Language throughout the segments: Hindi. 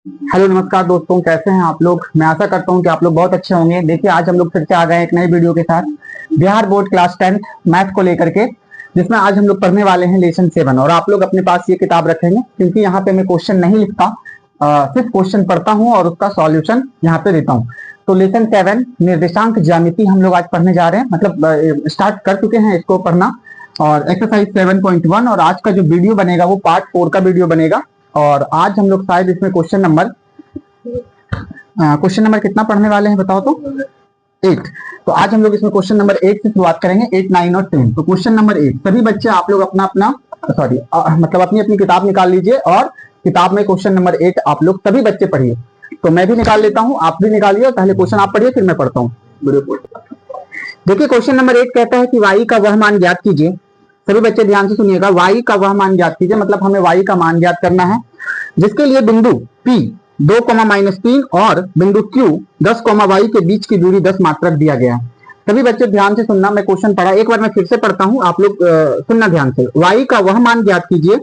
हेलो नमस्कार दोस्तों, कैसे हैं आप लोग। मैं आशा करता हूं कि आप लोग बहुत अच्छे होंगे। देखिए, आज हम लोग फिर से आ गए एक नई वीडियो के साथ बिहार बोर्ड क्लास 10 मैथ को लेकर के, जिसमें आज हम लोग पढ़ने वाले हैं लेसन 7। और आप लोग अपने पास ये किताब रखेंगे क्योंकि यहाँ पे मैं क्वेश्चन नहीं लिखता, सिर्फ क्वेश्चन पढ़ता हूँ और उसका सॉल्यूशन यहाँ पे देता हूँ। तो लेसन 7 निर्देशांक ज्यामिति हम लोग आज पढ़ने जा रहे हैं, मतलब स्टार्ट कर चुके हैं इसको पढ़ना। और एक्सरसाइज 7.1 और आज का जो वीडियो बनेगा वो पार्ट 4 का वीडियो बनेगा। और आज हम लोग शायद इसमें क्वेश्चन नंबर कितना पढ़ने वाले हैं बताओ तो 8। तो आज हम लोग इसमें क्वेश्चन नंबर 8 से शुरुआत करेंगे, 8, 9 और 10। तो क्वेश्चन नंबर 8, सभी बच्चे आप लोग अपना अपना मतलब अपनी अपनी किताब निकाल लीजिए और किताब में क्वेश्चन नंबर 8 आप लोग सभी बच्चे पढ़िए। तो मैं भी निकाल लेता हूँ, आप भी निकालिए, और पहले क्वेश्चन आप पढ़िए फिर मैं पढ़ता हूँ। देखिए, क्वेश्चन नंबर 8 कहता है कि y का वह मान ज्ञात कीजिए। सभी बच्चे ध्यान से सुनिएगा, y का वह मान ज्ञात कीजिए, मतलब हमें y का मान ज्ञात करना है जिसके लिए बिंदु P 2,-3 और बिंदु Q 10, y के बीच की दूरी 10 मात्रक दिया गया है। सभी बच्चे ध्यान से सुनना, मैं क्वेश्चन पढ़ा एक बार मैं फिर से पढ़ता हूं, आप लोग सुनना ध्यान से। y का वह मान ज्ञात कीजिए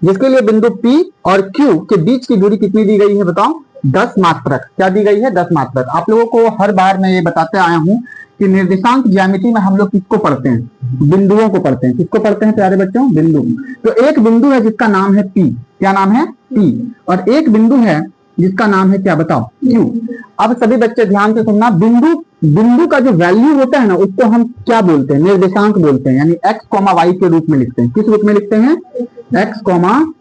जिसके लिए बिंदु P और Q के बीच की दूरी कितनी दी गई है बताओ। 10 मात्रक। क्या दी गई है? 10 मात्रक। आप लोगों को हर बार मैं ये बताते आया हूं कि निर्देशांक ज्यामिति में हम लोग किसको पढ़ते हैं? बिंदुओं को पढ़ते हैं। किसको पढ़ते हैं प्यारे बच्चों? बिंदु। तो एक बिंदु है जिसका नाम है P। क्या नाम है? P। और एक बिंदु है जिसका नाम है क्या बताओ? Q। अब सभी बच्चे ध्यान से सुनना, बिंदु का जो वैल्यू होता है ना, उसको हम क्या बोलते हैं? निर्देशांक बोलते हैं, यानी x, y के रूप में लिखते हैं। किस रूप में लिखते हैं? x,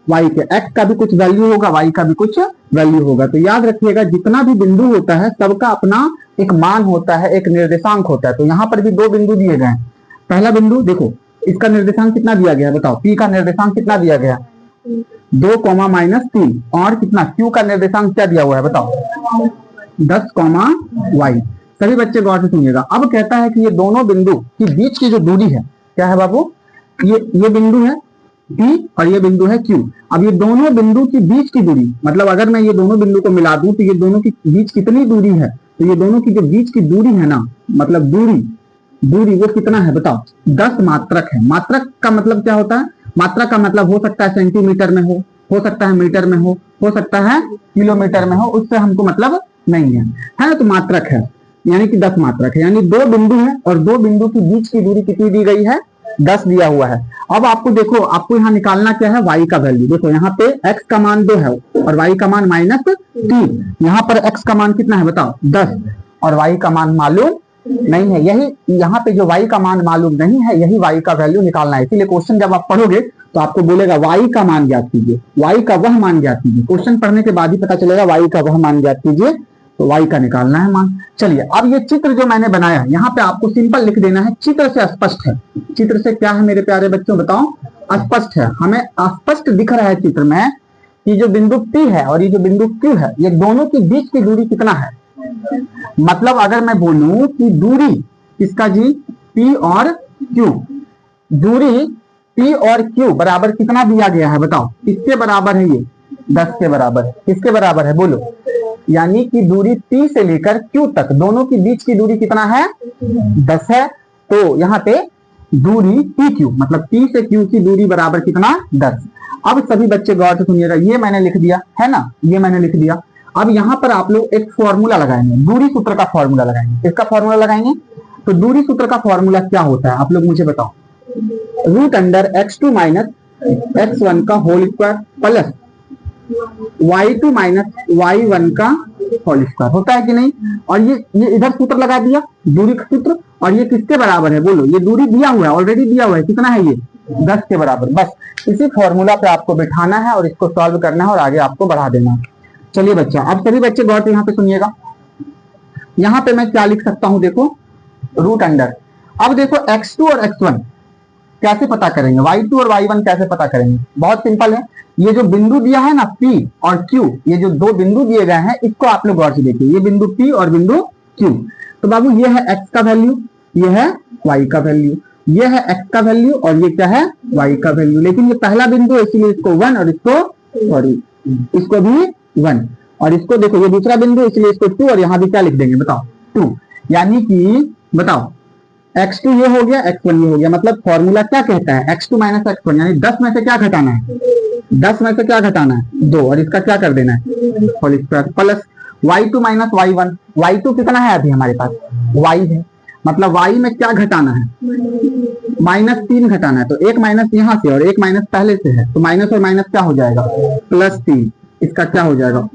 y के। x का भी कुछ वैल्यू होगा, y का भी कुछ वैल्यू होगा। तो याद रखिएगा, जितना भी बिंदु होता है सबका अपना एक मान होता है, एक निर्देशांक होता है। तो यहाँ पर भी 2 बिंदु दिए गए हैं। पहला बिंदु देखो, इसका निर्देशांक कितना दिया गया है बताओ। P का निर्देशांक कितना दिया गया? 2,-3। और कितना? Q का निर्देशांक क्या दिया हुआ है बताओ? 10, y। सभी बच्चे गौर से सुनिएगा। अब कहता है कि ये दोनों बिंदु के बीच की जो दूरी है, क्या है बाबू? ये बिंदु है P और ये बिंदु है Q। अब ये दोनों बिंदु के बीच की दूरी, मतलब अगर मैं ये दोनों बिंदु को मिला दूं तो ये दोनों के बीच कितनी दूरी है? तो ये दोनों की जो बीच की दूरी है ना, मतलब दूरी वो कितना है बताओ? 10 मात्रक है। मात्रक का मतलब क्या होता है? मात्रक का मतलब हो सकता है सेंटीमीटर में हो सकता है मीटर में हो सकता है किलोमीटर में हो, उससे हमको मतलब नहीं है ना। तो मात्रक है, यानी कि 10 मात्रक है, यानी 2 बिंदु है और 2 बिंदु के बीच की दूरी कितनी दी गई है? 10 दिया हुआ है। अब आपको देखो, आपको यहाँ निकालना क्या है? y का वैल्यू। देखो यहाँ पे x का मान 2 है और y का मान -3। यहाँ पर x का मान कितना है बताओ? 10। और y का मान मालूम नहीं है। यही यहाँ पे जो y का मान मालूम नहीं है, यही y का वैल्यू निकालना है। इसीलिए क्वेश्चन जब आप पढ़ोगे तो आपको बोलेगा y का मान ज्ञात कीजिए, y का वह मान ज्ञात कीजिए। क्वेश्चन पढ़ने के बाद ही पता चलेगा y का वह मान ज्ञात कीजिए, तो y का निकालना है मान। चलिए, अब ये चित्र जो मैंने बनाया है, यहाँ पे आपको सिंपल लिख देना है, चित्र से स्पष्ट है। चित्र से क्या है मेरे प्यारे बच्चों बताओ? स्पष्ट है। हमें स्पष्ट दिख रहा है चित्र में कि जो बिंदु P है और ये जो बिंदु Q है, ये दोनों के बीच की दूरी कितना है? मतलब अगर मैं बोलूं कि दूरी किसका जी? P और Q। दूरी P और Q बराबर कितना दिया गया है बताओ? किसके बराबर है ये? 10 के बराबर। किसके बराबर है बोलो? यानी कि दूरी P से लेकर Q तक दोनों के बीच की दूरी कितना है? 10 है। तो यहाँ पे दूरी PQ, मतलब P से Q की दूरी बराबर कितना? 10। अब सभी बच्चे गौर से सुनिएगा, ये मैंने लिख दिया है ना, ये मैंने लिख दिया। अब यहाँ पर आप लोग एक फॉर्मूला लगाएंगे, दूरी सूत्र का फॉर्मूला लगाएंगे। इसका फॉर्मूला लगाएंगे तो दूरी सूत्र का फॉर्मूला क्या होता है आप लोग मुझे बताओ? √x2 - x1 का whole square plus y2 - y1 का होल स्क्वायर होता है कि नहीं? और ये इधर सूत्र लगा दिया, दूरी का सूत्र। और ये किसके बराबर है बोलो? ये दूरी दिया हुआ है, ऑलरेडी दिया हुआ है। कितना है ये? 10 के बराबर। बस इसी फॉर्मूला पे आपको बिठाना है और इसको सॉल्व करना है और आगे आपको बढ़ा देना है। चलिए बच्चा, अब सभी बच्चे गौर से यहाँ पे सुनिएगा। यहाँ पे मैं क्या लिख सकता हूँ देखो? √। अब देखो x2 और x1 कैसे पता करेंगे? y2 और y1 कैसे पता करेंगे? बहुत सिंपल है। ये जो बिंदु दिया है ना P और Q, ये जो 2 बिंदु दिए गए हैं, इसको आप लोग गौर से देखिए। ये बिंदु P और बिंदु Q। तो बाबू ये है x का वैल्यू, ये है y का वैल्यू, ये है x का वैल्यू और ये क्या है? y का वैल्यू। लेकिन ये पहला बिंदु है, इसलिए इसको 1 और इसको भी 1। और इसको देखो, ये दूसरा बिंदु, इसलिए इसको 2 और यहाँ भी क्या लिख देंगे बताओ? 2। यानी कि बताओ x2 ये हो गया, x1 ये हो गया। मतलब फॉर्मूला क्या कहता है, x2 माइनस x1, यानी 10 में से क्या घटाना है, 10 में से क्या घटाना है, 2, और इसका क्या कर देना है, whole square, plus y2 minus y1, y2 कितना है अभी हमारे पास, y है, मतलब y में क्या घटाना है, -3 घटाना है। तो एक माइनस यहाँ से और एक माइनस पहले से है, तो माइनस और माइनस क्या हो जाएगा, +3, इसका क्या हो जाएगा,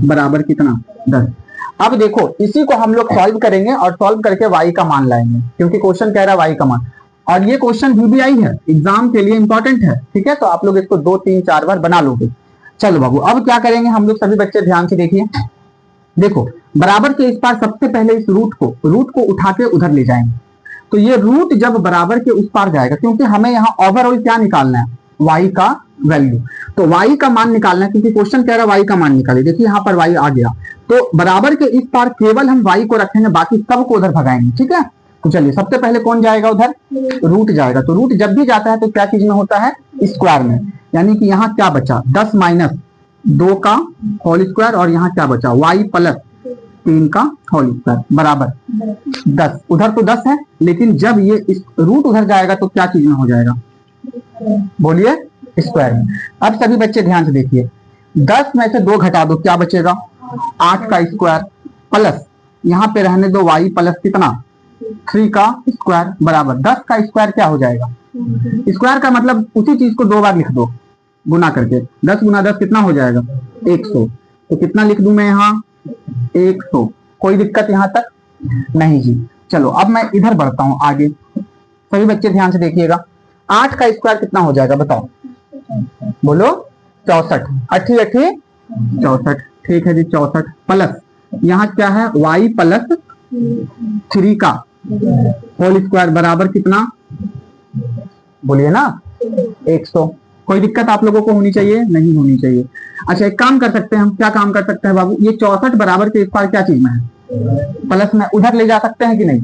बराबर कितना, 10। अब देखो इसी को हम लोग सॉल्व करेंगे और सॉल्व करके y का मान लाएंगे, क्योंकि क्वेश्चन कह रहा है y का मान, और ये क्वेश्चन VBI है, एग्जाम के लिए इंपॉर्टेंट है, ठीक है। तो आप लोग इसको 2 3 4 बार बना लोगे। चलो बाबू, अब क्या करेंगे हम लोग, सभी बच्चे ध्यान से देखिए। देखो बराबर के इस पार सबसे पहले इस रूट को उठा के उधर ले जाएंगे। तो ये रूट जब बराबर के उस पार जाएगा, क्योंकि हमें यहाँ ओवरऑल क्या निकालना है, y का वैल्यू, तो y का मान निकालना है, क्योंकि क्वेश्चन कह रहा है y का मान निकालिए। देखिए यहाँ पर y आ गया, तो बराबर के इस पार केवल हम y को रखेंगे, बाकी सब को उधर भगाएंगे, ठीक है। तो चलिए सबसे पहले कौन जाएगा उधर, रूट जाएगा। तो रूट जब भी जाता है तो क्या चीज में होता है, स्क्वायर में, यानी कि यहाँ क्या बचा, 10 माइनस 2 का होल स्क्वायर, और यहाँ क्या बचा, y प्लस 3 का होल स्क्वायर बराबर 10। उधर तो 10 है, लेकिन जब ये इस रूट उधर जाएगा तो क्या चीज में हो जाएगा, बोलिए, स्क्वायर में। अब सभी बच्चे ध्यान से देखिए, 10 में से 2 घटा दो, क्या बचेगा, 8 का स्क्वायर, प्लस यहाँ पे रहने दो y प्लस कितना, 3 का स्क्वायर बराबर 10 का स्क्वायर क्या हो जाएगा, स्क्वायर का मतलब उसी चीज को 2 बार लिख दो गुना करके, 10 गुना 10 कितना हो जाएगा, 100। तो कितना लिख दूं मैं यहाँ, 100। कोई दिक्कत यहाँ तक नहीं जी। चलो अब मैं इधर बढ़ता हूं आगे, सभी बच्चे ध्यान से देखिएगा। 8 का स्क्वायर कितना हो जाएगा बताओ, बोलो, 64, 8 8 64, ठीक है जी 64, प्लस यहाँ क्या है, y प्लस 3 का होल स्क्वायर बराबर कितना, बोलिए ना, 100। कोई दिक्कत आप लोगों को होनी चाहिए, नहीं होनी चाहिए। अच्छा एक काम कर सकते हैं हम, क्या काम कर सकते हैं बाबू, ये 64 बराबर के इस पार क्या चीज में है, प्लस में उधर ले जा सकते हैं कि नहीं,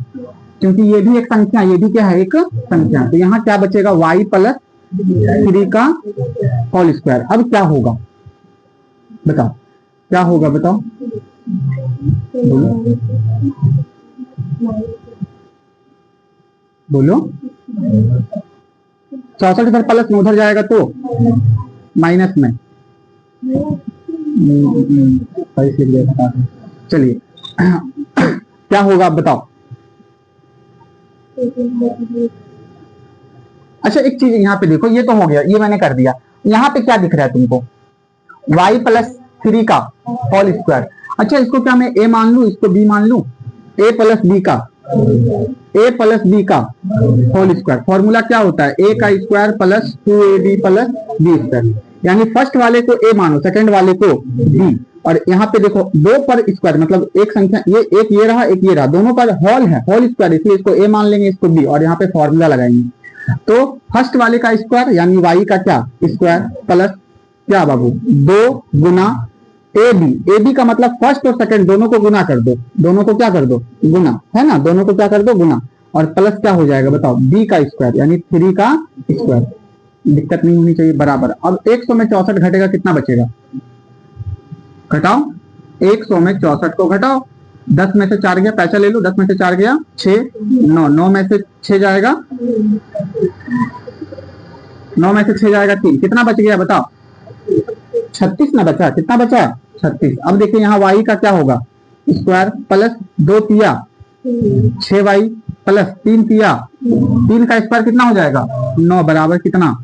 क्योंकि ये भी एक संख्या, ये भी क्या है, एक संख्या। तो यहाँ क्या बचेगा, y प्लस 3 का होल स्क्वायर। अब क्या होगा बताओ, क्या होगा बताओ, बोलो बोलो, 64 इधर प्लस में उधर जाएगा तो माइनस में, चलिए क्या होगा आप बताओ। अच्छा एक चीज यहाँ पे देखो, ये तो हो गया, ये मैंने कर दिया। यहाँ पे क्या दिख रहा है तुमको, y प्लस 3 का होल स्क्वायर। अच्छा इसको क्या मैं a मान लू, इसको b मान लू, a प्लस b का होल स्क्वायर। फॉर्मूला क्या होता है, a का square plus 2ab plus b square, यानी फर्स्ट वाले को a मानो, सेकंड वाले को b, और यहाँ पे देखो 2 पर स्क्वायर, मतलब एक संख्या, ये एक ये रहा, एक ये रहा, दोनों पर होल है, होल स्क्वायर, इसलिए इसको a मान लेंगे, इसको b, और यहाँ पे फॉर्मूला लगाएंगे। तो फर्स्ट वाले का स्क्वायर यानी y का क्या स्क्वायर, प्लस क्या बाबू 2 गुना ab का मतलब फर्स्ट और सेकंड दोनों को गुना कर दो, दोनों को क्या कर दो, गुना, है ना, दोनों को क्या कर दो, गुना, और प्लस क्या हो जाएगा बताओ, b का स्क्वायर यानी 3 का स्क्वायर। दिक्कत नहीं होनी चाहिए, बराबर। अब 100 में 64 घटेगा, कितना बचेगा, घटाओ, 100 में 64 को घटाओ, 10 में से 4 गया, पैसा ले लो, 10 में से 4 गया 6, 9, 9 में से 6 जाएगा, 9 में से 6 जाएगा 3, कितना बच गया बताओ, 36 ना बचा, कितना बचा, 36। अब देखिए यहाँ y का क्या होगा, स्क्वायर प्लस 2 तिया 6y प्लस 3 तिया 3 का स्क्वायर कितना हो जाएगा, 9 बराबर कितना,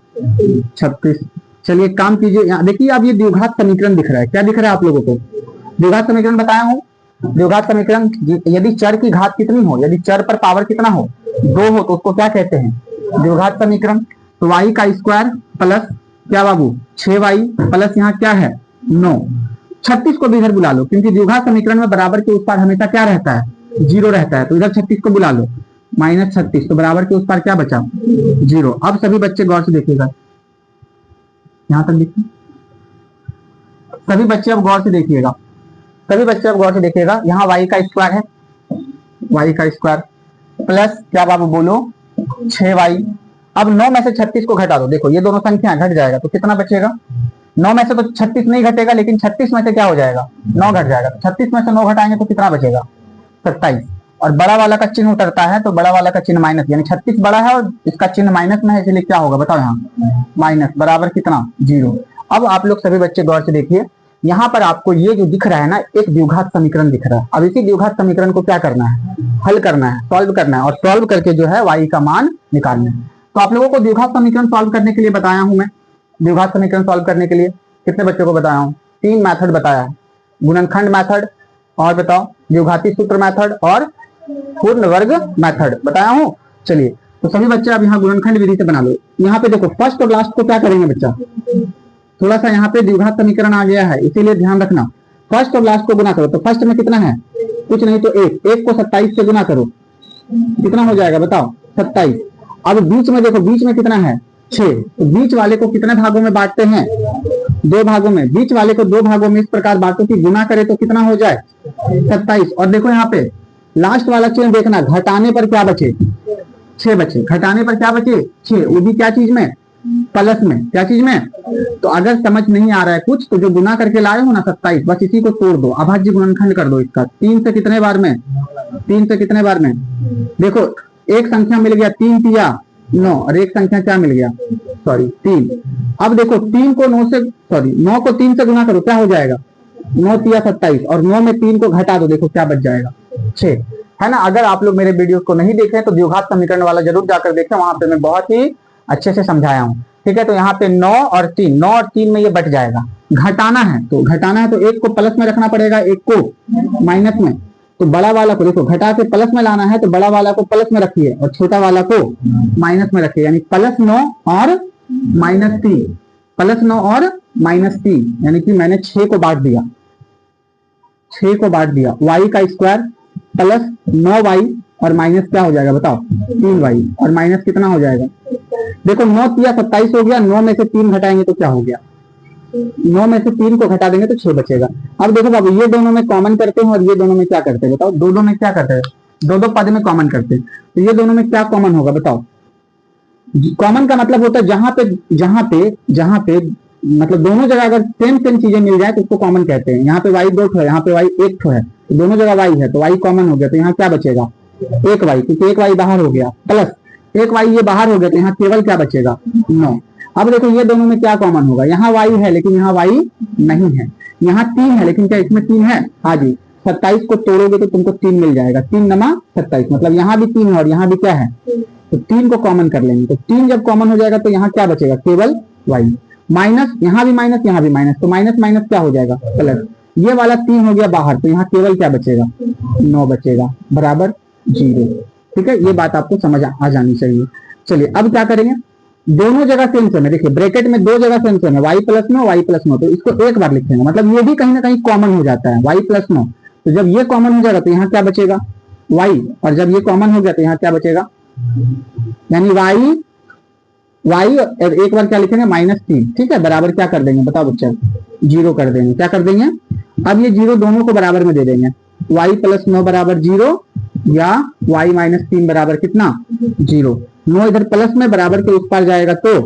36। चलिए काम कीजिए, यहाँ देखिए अब ये द्विघात समीकरण दिख रहा है, क्या दिख रहा है आप लोगों को, द्विघात समीकरण बताया हूँ। द्विघात समीकरण, यदि चर की घात कितनी हो, यदि चर पर पावर कितना हो, 2 हो, तो उसको क्या कहते हैं, द्विघात समीकरण। तो y का स्क्वायर प्लस क्या बाबू 6y प्लस यहाँ क्या है 9, 36 को भी इधर बुला लो, क्योंकि द्विघात समीकरण में बराबर के उस पार हमेशा क्या रहता है, 0 रहता है, तो इधर 36 को बुला लो, -36, तो बराबर के उस पार क्या बचा, 0। अब सभी बच्चे गौर से देखिएगा, यहां तक देखिए, सभी बच्चे अब गौर से देखिएगा, सभी बच्चे अब गौर से देखिएगा। यहाँ y का स्क्वायर है, y का स्क्वायर प्लस क्या बाबू बोलो 6y। अब 9 में से 36 को घटा दो, देखो ये दोनों संख्या घट जाएगा, तो कितना बचेगा, 9 में से तो 36 नहीं घटेगा, लेकिन 36 में से क्या हो जाएगा, 9 घट जाएगा, तो 36 में से 9 घटाएंगे तो कितना बचेगा, 27। और बड़ा वाला का चिन्ह उतरता है तो बड़ा वाला का चिन्ह माइनस, यानी 36 बड़ा है और इसका चिन्ह माइनस में है, इसलिए क्या होगा बताओ, यहाँ माइनस बराबर कितना 0। अब आप लोग सभी बच्चे गौर से देखिए, यहाँ पर आपको ये जो दिख रहा है ना, एक द्विघात समीकरण दिख रहा है। अब इसी द्विघात समीकरण को क्या करना है, हल करना है, सॉल्व करना है, और सॉल्व करके जो है y का मान निकालना है। तो आप लोगों को द्विघात समीकरण सॉल्व करने के लिए बताया हूं मैं। द्विघात समीकरण सॉल्व करने के लिए कितने बच्चों को बताया हूँ, 3 मेथड बताया है, गुणनखंड मेथड, और बताओ द्विघाती सूत्र मेथड, और पूर्ण वर्ग मेथड बताया हूँ। चलिए तो सभी बच्चे अब यहाँ गुणनखंड विधि से बना लो। यहाँ पे देखो फर्स्ट और लास्ट को क्या करेंगे बच्चा, थोड़ा सा यहाँ पे द्विघात समीकरण आ गया है, इसीलिए ध्यान रखना, फर्स्ट और लास्ट को गुना करो। तो फर्स्ट में कितना है, कुछ नहीं तो 1, 1 को 27 से गुना करो, कितना हो जाएगा बताओ 27। अब बीच में देखो, बीच में कितना है 6, तो बीच वाले को कितने भागों में बांटते हैं, 2 भागों में। बीच वाले को 2 भागों में इस प्रकार बांटो कि गुना करे तो कितना हो जाए 27। और देखो यहाँ पे लास्ट वाला चिन्ह देखना, घटाने पर क्या बचे, 6 बचे, घटाने पर क्या बचे 6, वो भी क्या चीज में, प्लस में, क्या चीज में। तो अगर समझ नहीं आ रहा है कुछ तो जो गुना करके लाए हो ना 27, बस इसी को तोड़ दो, अभाज्य गुणनखंड कर दो इसका। 3 से कितने बार में, 3 से कितने बार में, देखो एक संख्या मिल गया 3 तिया 9, और एक संख्या क्या मिल गया, सॉरी 3। अब देखो 3 को 9 से, सॉरी 9 को 3 से गुना करो, क्या हो जाएगा 9 तिया 27, और 9 में 3 को घटा दो, देखो क्या बच जाएगा 6, है ना। अगर आप लोग मेरे वीडियो को नहीं देखे तो द्विघात समीकरण वाला जरूर जाकर देखें, वहां पे मैं बहुत ही अच्छे से समझाया हूँ, ठीक है। तो यहाँ पे 9 और 3, 9 और 3 में ये बट जाएगा। घटाना है तो एक को प्लस में रखना पड़ेगा, एक को माइनस में। तो बड़ा वाला को देखो घटा के प्लस में लाना है, तो बड़ा वाला को प्लस में रखिए और छोटा वाला को माइनस में रखिए, यानी +9 और -3, +9 और -3, यानी कि मैंने 6 को बांट दिया, 6 को बांट दिया। y का स्क्वायर प्लस 9y और माइनस क्या हो जाएगा बताओ 3y, और माइनस कितना हो जाएगा, देखो 9 तिया 27 हो गया, 9 में से 3 घटाएंगे तो क्या हो गया, 9 में से 3 को घटा देंगे तो 6 बचेगा। अब देखो बाबू ये दोनों में कॉमन करते हैं और ये दोनों में क्या करते हैं बताओ, दो में क्या करते हैं, दो पद में कॉमन करते हैं। तो ये दोनों में क्या कॉमन होगा बताओ, कॉमन का मतलब होता है जहां पे मतलब दोनों जगह अगर सेम चीजें मिल जाए तो उसको कॉमन कहते हैं। यहाँ पे y 2 ठो है, यहाँ पे y 1 ठो है, तो दोनों जगह y है तो y कॉमन हो गया, तो यहाँ क्या बचेगा 1y, क्योंकि 1y बाहर हो गया, प्लस 1y ये बाहर हो गया, तो यहाँ केवल क्या बचेगा 9। अब देखो ये दोनों में क्या कॉमन होगा, यहाँ y है लेकिन यहाँ y नहीं है, यहाँ 3 है लेकिन क्या इसमें 3 है, हाँ जी। 27 को तोड़ोगे तो तुमको 3 मिल जाएगा, 3 नमा 27, मतलब यहाँ भी 3 है और यहाँ भी क्या है, तो 3 को कॉमन कर लेंगे। तो 3 जब कॉमन हो जाएगा तो यहाँ क्या बचेगा केवल y, माइनस यहाँ भी माइनस, यहाँ भी माइनस, तो माइनस माइनस क्या हो जाएगा प्लस, ये वाला 3 हो गया बाहर, तो यहाँ केवल क्या बचेगा 9 बचेगा, बराबर 0। ठीक है, ये बात आपको समझ आ जानी चाहिए। चलिए अब क्या करेंगे, दोनों जगह सेम सेम है, देखिए ब्रैकेट में 2 जगह सेम सेम है, y + 9 y + 9, तो इसको एक बार लिखेंगे, मतलब ये भी कहीं ना कहीं कॉमन हो जाता है y + 9। तो जब ये कॉमन हो जाएगा तो यहाँ क्या बचेगा y, और जब ये कॉमन हो गया तो यहाँ क्या बचेगा, यानी y एक बार क्या लिखेंगे -3, ठीक है, बराबर क्या कर देंगे बताओ बच्चा 0 कर देंगे, क्या कर देंगे। अब ये 0 दोनों को बराबर में दे देंगे, y + 9 बराबर 0 या y - 3 बराबर कितना 0। 9 इधर प्लस में बराबर के उस पार जाएगा तो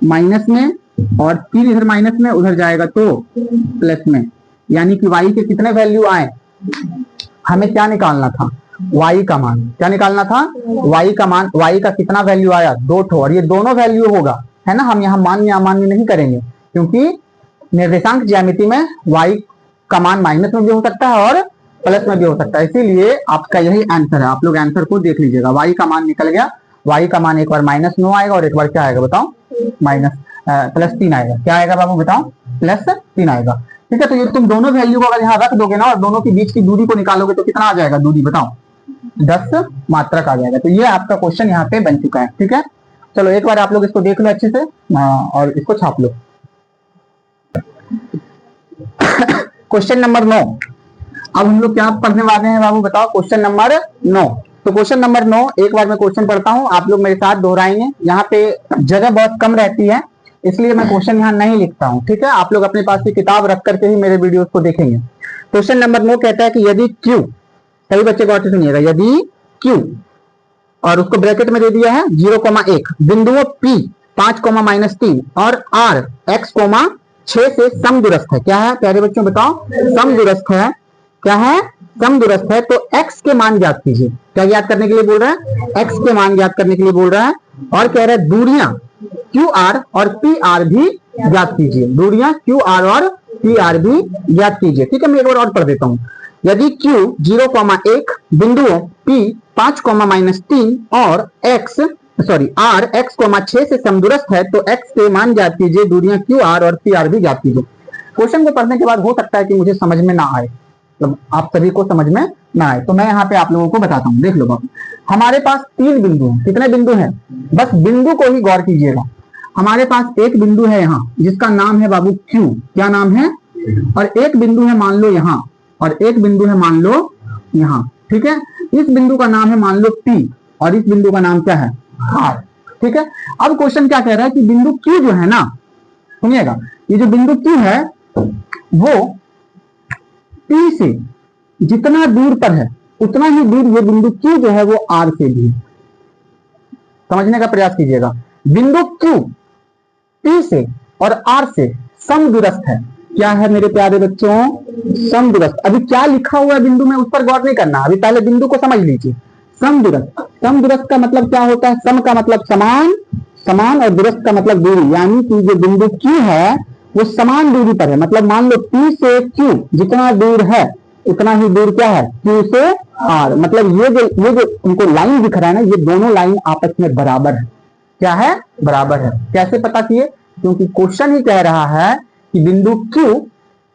माइनस में, और 3 इधर माइनस में उधर जाएगा तो प्लस में, यानी कि y के कितने वैल्यू आए, हमें क्या निकालना था y का मान, क्या निकालना था y का मान, y का कितना वैल्यू आया 2 ठो, और ये दोनों वैल्यू होगा, है ना। हम यहाँ मान्य अमान्य नहीं करेंगे क्योंकि निर्देशांक ज्यामिति में y का मान माइनस में भी हो सकता है और प्लस में भी हो सकता है, इसीलिए आपका यही आंसर है। आप लोग आंसर को देख लीजिएगा, y का मान निकल गया, y का मान एक बार -9 आएगा और एक बार क्या आएगा बताओ +3 आएगा, क्या आएगा बाबू बताओ +3 आएगा। ठीक है, तो ये तुम दोनों वैल्यू को अगर यहाँ रख दोगे ना और दोनों के बीच की दूरी को निकालोगे तो कितना आ जाएगा दूरी बताओ 10 मात्रक आ जाएगा। तो ये आपका क्वेश्चन यहाँ पे बन चुका है। ठीक है, चलो एक बार आप लोग इसको देख लो अच्छे से और इसको छाप लो। क्वेश्चन नंबर 9, अब हम लोग क्या पढ़ने वाले हैं बाबू बताओ, क्वेश्चन नंबर 9। तो क्वेश्चन नंबर 9 एक बार मैं क्वेश्चन पढ़ता हूँ, आप लोग मेरे साथ दोहराएंगे, यहाँ पे जगह बहुत कम रहती है इसलिए मैं क्वेश्चन यहाँ नहीं लिखता हूँ। ठीक है, आप लोग अपने पास की किताब रख करके ही मेरे वीडियोस को देखेंगे। क्वेश्चन नंबर 9 कहता है कि यदि Q, सभी बच्चे गौर से सुनिएगा, यदि Q और उसको ब्रैकेट में दे दिया है 0,1 बिंदुओं P 5,-3 और R x, 6 से समदूरस्थ है, क्या है प्यारे बच्चों बताओ समदूरस्थ है, क्या है समदूरस्थ है तो x के मान ज्ञात कीजिए। क्या ज्ञात करने के लिए बोल रहा है? x के मान ज्ञात करने के लिए बोल रहा है और कह रहा है दूरियां QR और PR भी ज्ञात कीजिए। दूरियां QR और PR भी ज्ञात कीजिए। ठीक है, मैं एक बार और पढ़ देता हूं। यदि Q 0,1 बिंदुओं P 5,-3 और R x, 6 से समदूरस्थ है तो x के मान ज्ञात कीजिए। दूरियां QR और PR भी ज्ञात कीजिए। क्वेश्चन को पढ़ने के बाद हो सकता है कि मुझे समझ में ना आए, मतलब आप सभी को समझ में ना आए, तो मैं यहाँ पे आप लोगों को बताता हूँ। देख लो बाबू, हमारे पास 3 बिंदु हैं। कितने बिंदु हैं? बस बिंदु को ही गौर कीजिएगा। हमारे पास एक बिंदु है यहाँ जिसका नाम है बाबू Q। क्या नाम है? और एक बिंदु है मान लो यहाँ, और एक बिंदु है मान लो यहाँ। ठीक है, इस बिंदु का नाम है मान लो P और इस बिंदु का नाम क्या है? R। ठीक है, अब क्वेश्चन क्या कह रहा है कि बिंदु Q जो है ना, सुनिएगा, ये जो बिंदु Q है वो P से जितना दूर पर है उतना ही दूर ये बिंदु Q जो है वो R से भी। समझने का प्रयास कीजिएगा। बिंदु Q P से और R से समदूरस्थ है। क्या है मेरे प्यारे बच्चों? समदूरस्थ। अभी क्या लिखा हुआ है बिंदु में उस पर गौर नहीं करना, अभी पहले बिंदु को समझ लीजिए। समदूरस्थ, समदूरस्थ का मतलब क्या होता है? सम का मतलब समान, समान और दूरस्थ का मतलब दूरी, यानी कि जो बिंदु Q है वो समान दूरी पर है। मतलब मान लो P से Q जितना दूर है उतना ही दूर क्या है? Q से R। मतलब ये जो उनको लाइन दिख रहा है ना, ये दोनों लाइन आपस में बराबर है। क्या है? बराबर है। कैसे पता किए? क्योंकि क्वेश्चन ही कह रहा है कि बिंदु Q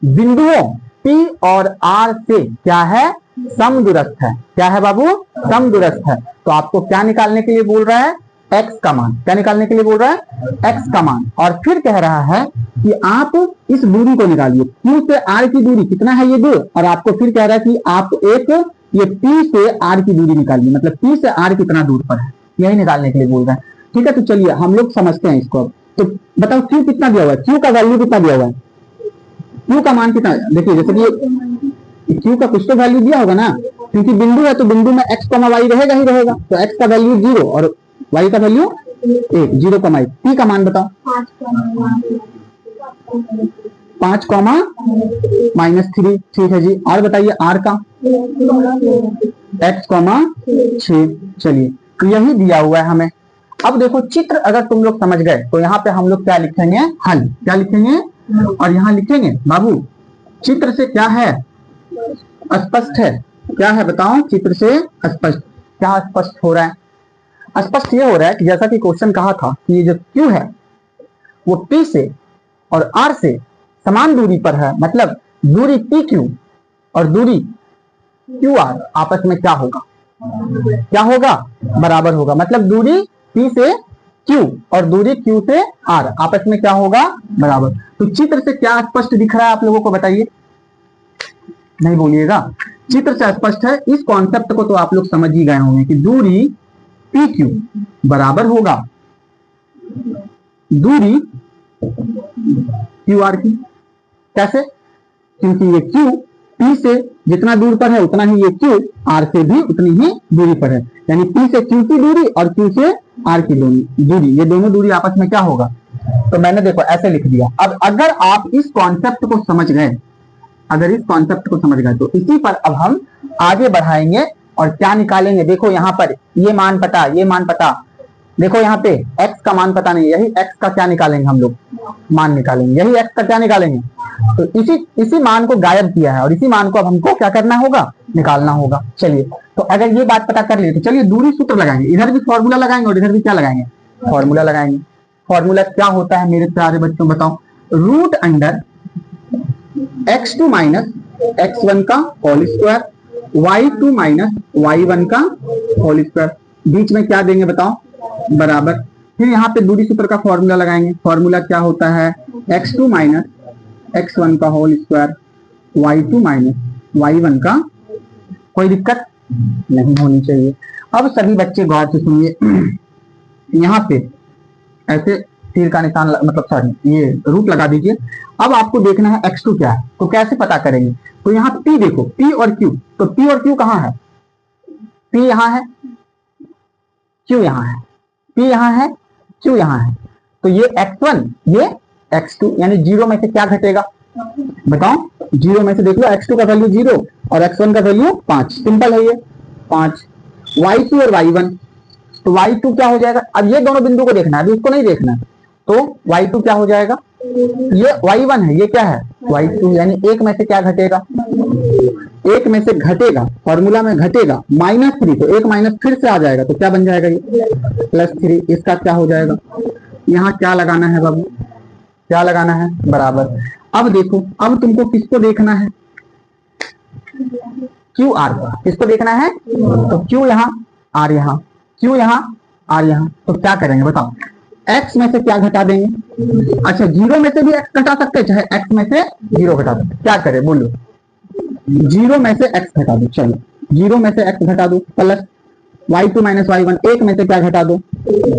बिंदुओं P और R से क्या है? समदूरस्थ है। क्या है बाबू? समदूरस्थ है। तो आपको क्या निकालने के लिए बोल रहा है? x का मान। क्या निकालने के लिए बोल रहा है? x का मान। और फिर कह रहा है कि आप इस दूरी को निकालिए। Q से R की दूरी कितना है? ये दूर। और आपको फिर कह रहा है कि आप एक ये P से R की दूरी निकालिए, मतलब P से R कितना दूर पर है, यही निकालने के लिए बोल रहा है। ठीक है, तो चलिए हम लोग समझते हैं इसको। तो बताओ Q कितना दिया हुआ है? Q का वैल्यू कितना दिया हुआ है? Q का मान कितना? देखिए, जैसे कि Q का कुछ तो वैल्यू दिया होगा ना, क्योंकि बिंदु है तो बिंदु में x, y रहेगा ही रहेगा। तो x का वैल्यू 0 और y का वैल्यू 1, 0, P का मान बताओ। 5, -3। ठीक है जी। और बताइए R का? x, 6। चलिए, तो यही दिया हुआ है हमें। अब देखो, चित्र अगर तुम लोग समझ गए तो यहाँ पे हम लोग क्या लिखेंगे? हल। क्या लिखेंगे? और यहाँ लिखेंगे बाबू, चित्र से क्या है? स्पष्ट है। क्या है बताओ? चित्र से स्पष्ट। क्या स्पष्ट हो रहा है? स्पष्ट ये हो रहा है कि जैसा कि क्वेश्चन कहा था कि ये जो Q है वो P से और R से समान दूरी पर है। मतलब दूरी PQ और दूरी QR आपस में क्या होगा? क्या होगा? बराबर होगा। मतलब दूरी P से Q और दूरी Q से R आपस में क्या होगा? बराबर। तो चित्र से क्या स्पष्ट दिख रहा है आप लोगों को? बताइए, नहीं बोलिएगा। चित्र से स्पष्ट है। इस कॉन्सेप्ट को तो आप लोग समझ ही गए होंगे कि दूरी PQ बराबर होगा दूरी QR की। कैसे? क्योंकि ये Q P से जितना दूर पर है उतना ही ये Q R से भी उतनी ही दूरी पर है। यानी P से Q की दूरी और Q से R की दूरी, ये दोनों दूरी आपस में क्या होगा? तो मैंने देखो ऐसे लिख दिया। अब अगर आप इस कॉन्सेप्ट को समझ गए, अगर इस कॉन्सेप्ट को समझ गए तो इसी पर अब हम आगे बढ़ाएंगे और क्या निकालेंगे। देखो यहाँ पर ये मान पता, ये मान पता। देखो यहाँ पे x का मान पता नहीं, यही x का क्या निकालेंगे हम लोग? मान निकालेंगे। यही x का क्या निकालेंगे? तो इसी मान को गायब किया है और इसी मान को अब हमको क्या करना होगा? निकालना होगा। चलिए, तो अगर ये बात पता कर लिए तो चलिए दूरी सूत्र लगाएंगे। इधर भी फॉर्मूला लगाएंगे और इधर भी क्या लगाएंगे? फॉर्मूला लगाएंगे। फॉर्मूला क्या होता है मेरे प्यारे बच्चों? बताओ। Root under x2 minus x1 का whole square, y2 minus y1 का होल स्क्वायर। बीच में क्या देंगे बताओ? बराबर। फिर यहाँ पे दूरी सूत्र का फॉर्मूला लगाएंगे। फॉर्मूला क्या होता है? x2 माइनस x1 का whole square, y2 minus y1 का। कोई दिक्कत नहीं होनी चाहिए। अब सभी बच्चे गौर से सुनिए। यहाँ पे ऐसे तीर का निशान, मतलब सॉरी ये रूट लगा दीजिए। अब आपको देखना है x2 क्या है, तो कैसे पता करेंगे? तो यहाँ P देखो, P और Q। तो P और Q कहाँ है? P यहाँ है, Q यहाँ है। P यहाँ है, Q यहाँ है। तो ये x1, ये x2, यानी 0 में से क्या घटेगा? बताओ। 0 में से देख लो, x2 का वैल्यू 0 और x1 का वैल्यू 5, सिंपल है ये 5। y2 और y1, तो y2 क्या हो जाएगा, अब ये दोनों बिंदु को देखना है, अभी इसको नहीं देखना है, तो y2 क्या हो जाएगा, ये y1 है, ये क्या है y2, यानी एक में से क्या घटेगा, एक में से घटेगा, फॉर्मूला में घटेगा -3, तो एक माइनस फिर से आ जाएगा, तो क्या बन जाएगा ये +3। इसका क्या हो जाएगा, यहाँ क्या लगाना है बाबू, क्या लगाना है, बराबर। अब देखो, अब तुमको किसको देखना है, क्यू आर, किसको देखना है, तो क्यू यहाँ, आर यहाँ, क्यू यहाँ, आर यहाँ, तो क्या करेंगे बताओ, x में से क्या घटा देंगे, अच्छा 0 में से भी x घटा सकते हैं, चाहे x में से 0 घटा दो, क्या करें बोलो, 0 में से x घटा दो, चलो 0 में से x घटा दो, प्लस y2 माइनस y1, एक में से क्या घटा दो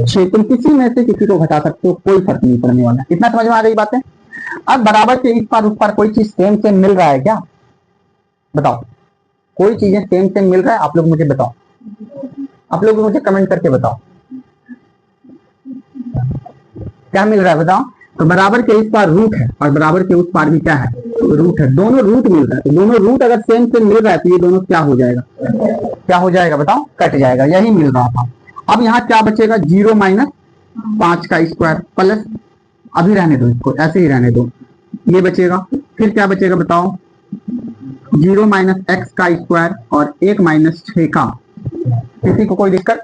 6, तुम किसी में से किसी को घटा सकते हो, कोई फर्क नहीं पड़ने वाला। इतना समझ में आ गई बातें। अब बराबर के इस पार उस पार कोई चीज सेम सेम मिल रहा है क्या, बताओ, कोई चीजें सेम सेम मिल रहा है, आप लोग मुझे बताओ, आप लोग मुझे कमेंट करके बताओ क्या मिल रहा है, बताओ। तो बराबर के इस पार रूट है और बराबर के उस पार भी क्या है, रूट है, दोनों रूट मिल रहा है, तो दोनों रूट अगर सेम सेम मिल रहा है तो ये दोनों क्या हो जाएगा, क्या हो जाएगा बताओ, कट जाएगा, यही मिल रहा था। अब यहाँ क्या बचेगा, 0 माइनस 5 का स्क्वायर प्लस, अभी रहने दो इसको, ऐसे ही रहने दो, ये बचेगा, फिर क्या बचेगा बताओ, 0 माइनस x का स्क्वायर और 1 माइनस 6 का, किसी को कोई दिक्कत,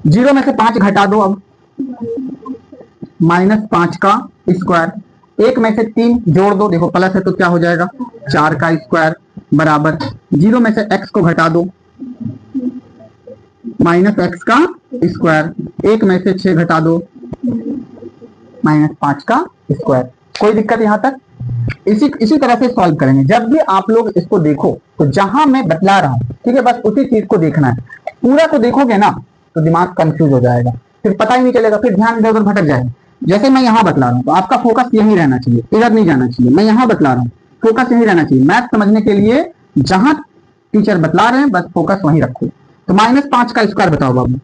0 में से 5 घटा दो, अब -5 का स्क्वायर, 1 में से 3 जोड़ दो, देखो प्लस है तो क्या हो जाएगा 4 का स्क्वायर बराबर, 0 में से x को घटा दो, -x का स्क्वायर, 1 में से 6 घटा दो, -5 का स्क्वायर। कोई दिक्कत यहाँ तक, इसी तरह से सॉल्व करेंगे। जब भी आप लोग इसको देखो तो जहां मैं बतला रहा हूं, ठीक है, बस उसी चीज को देखना है, पूरा को देखोगे ना तो दिमाग कंफ्यूज हो जाएगा, फिर पता ही नहीं चलेगा, फिर ध्यान इधर उधर भटक जाएगा। जैसे मैं यहाँ बतला रहा हूँ तो आपका फोकस यही रहना चाहिए, इधर नहीं जाना चाहिए, मैं यहाँ बतला रहा हूँ, फोकस यही रहना चाहिए, मैथ समझने के लिए जहां टीचर बतला रहे हैं बस फोकस वहीं रखो। तो -5 का स्क्वायर बताओ बाबू,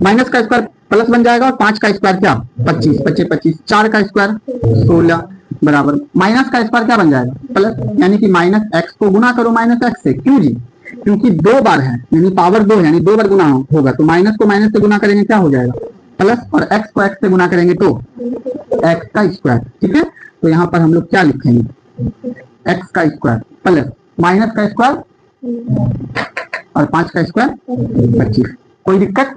माइनस का स्क्वायर प्लस बन जाएगा और 5 का स्क्वायर क्या 25, 25 25, 4 का स्क्वायर 16 बराबर, माइनस का स्क्वायर क्या बन जाएगा प्लस, यानी कि -x को गुना करो -x से, क्यों जी, क्योंकि 2 बार है, यानी पावर 2 यानी 2 बार गुना होगा, तो माइनस को माइनस से गुना करेंगे क्या हो जाएगा प्लस, और x को x से गुना करेंगे तो x का स्क्वायर, ठीक है। तो यहाँ पर हम लोग क्या लिखेंगे, x का स्क्वायर प्लस माइनस का स्क्वायर और 5 का स्क्वायर 25। कोई दिक्कत।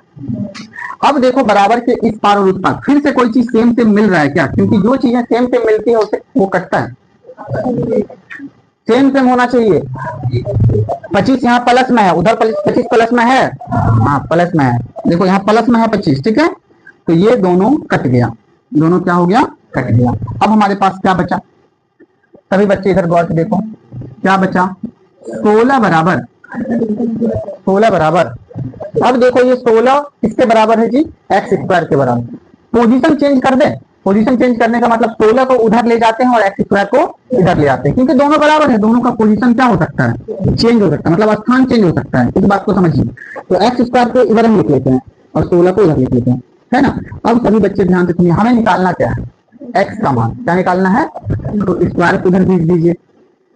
अब देखो बराबर के इस पार और उस पार फिर से कोई चीज सेम सेम मिल रहा है क्या, क्योंकि जो चीजें सेम सेम मिलती है उसे वो कटता है, सेम सेम होना चाहिए। 25 यहाँ प्लस में है, उधर 25 प्लस में है, हाँ प्लस में है, देखो यहाँ प्लस में है 25, ठीक है, तो ये दोनों कट गया, दोनों क्या हो गया कट गया। अब हमारे पास क्या बचा, सभी बच्चे इधर गौर से देखो क्या बचा, 16 बराबर 16 बराबर, अब देखो ये 16 किसके बराबर है जी, एक्स स्क्वायर के बराबर। पोजीशन चेंज कर दे, पोजीशन चेंज करने का मतलब 16 को उधर ले जाते हैं और एक्स स्क्वायर को इधर ले आते हैं, क्योंकि दोनों बराबर है, दोनों का पोजीशन क्या हो सकता है चेंज हो सकता है, मतलब स्थान चेंज हो सकता है, इस बात को समझिए। तो एक्स स्क्वायर को इधर हम लिख लेते हैं और 16 को इधर लिख लेते हैं, है ना। अब सभी बच्चे ध्यान से सुनिए, हमें निकालना क्या है, एक्स का मान क्या निकालना है, तो स्क्वायर को उधर भेज दीजिए,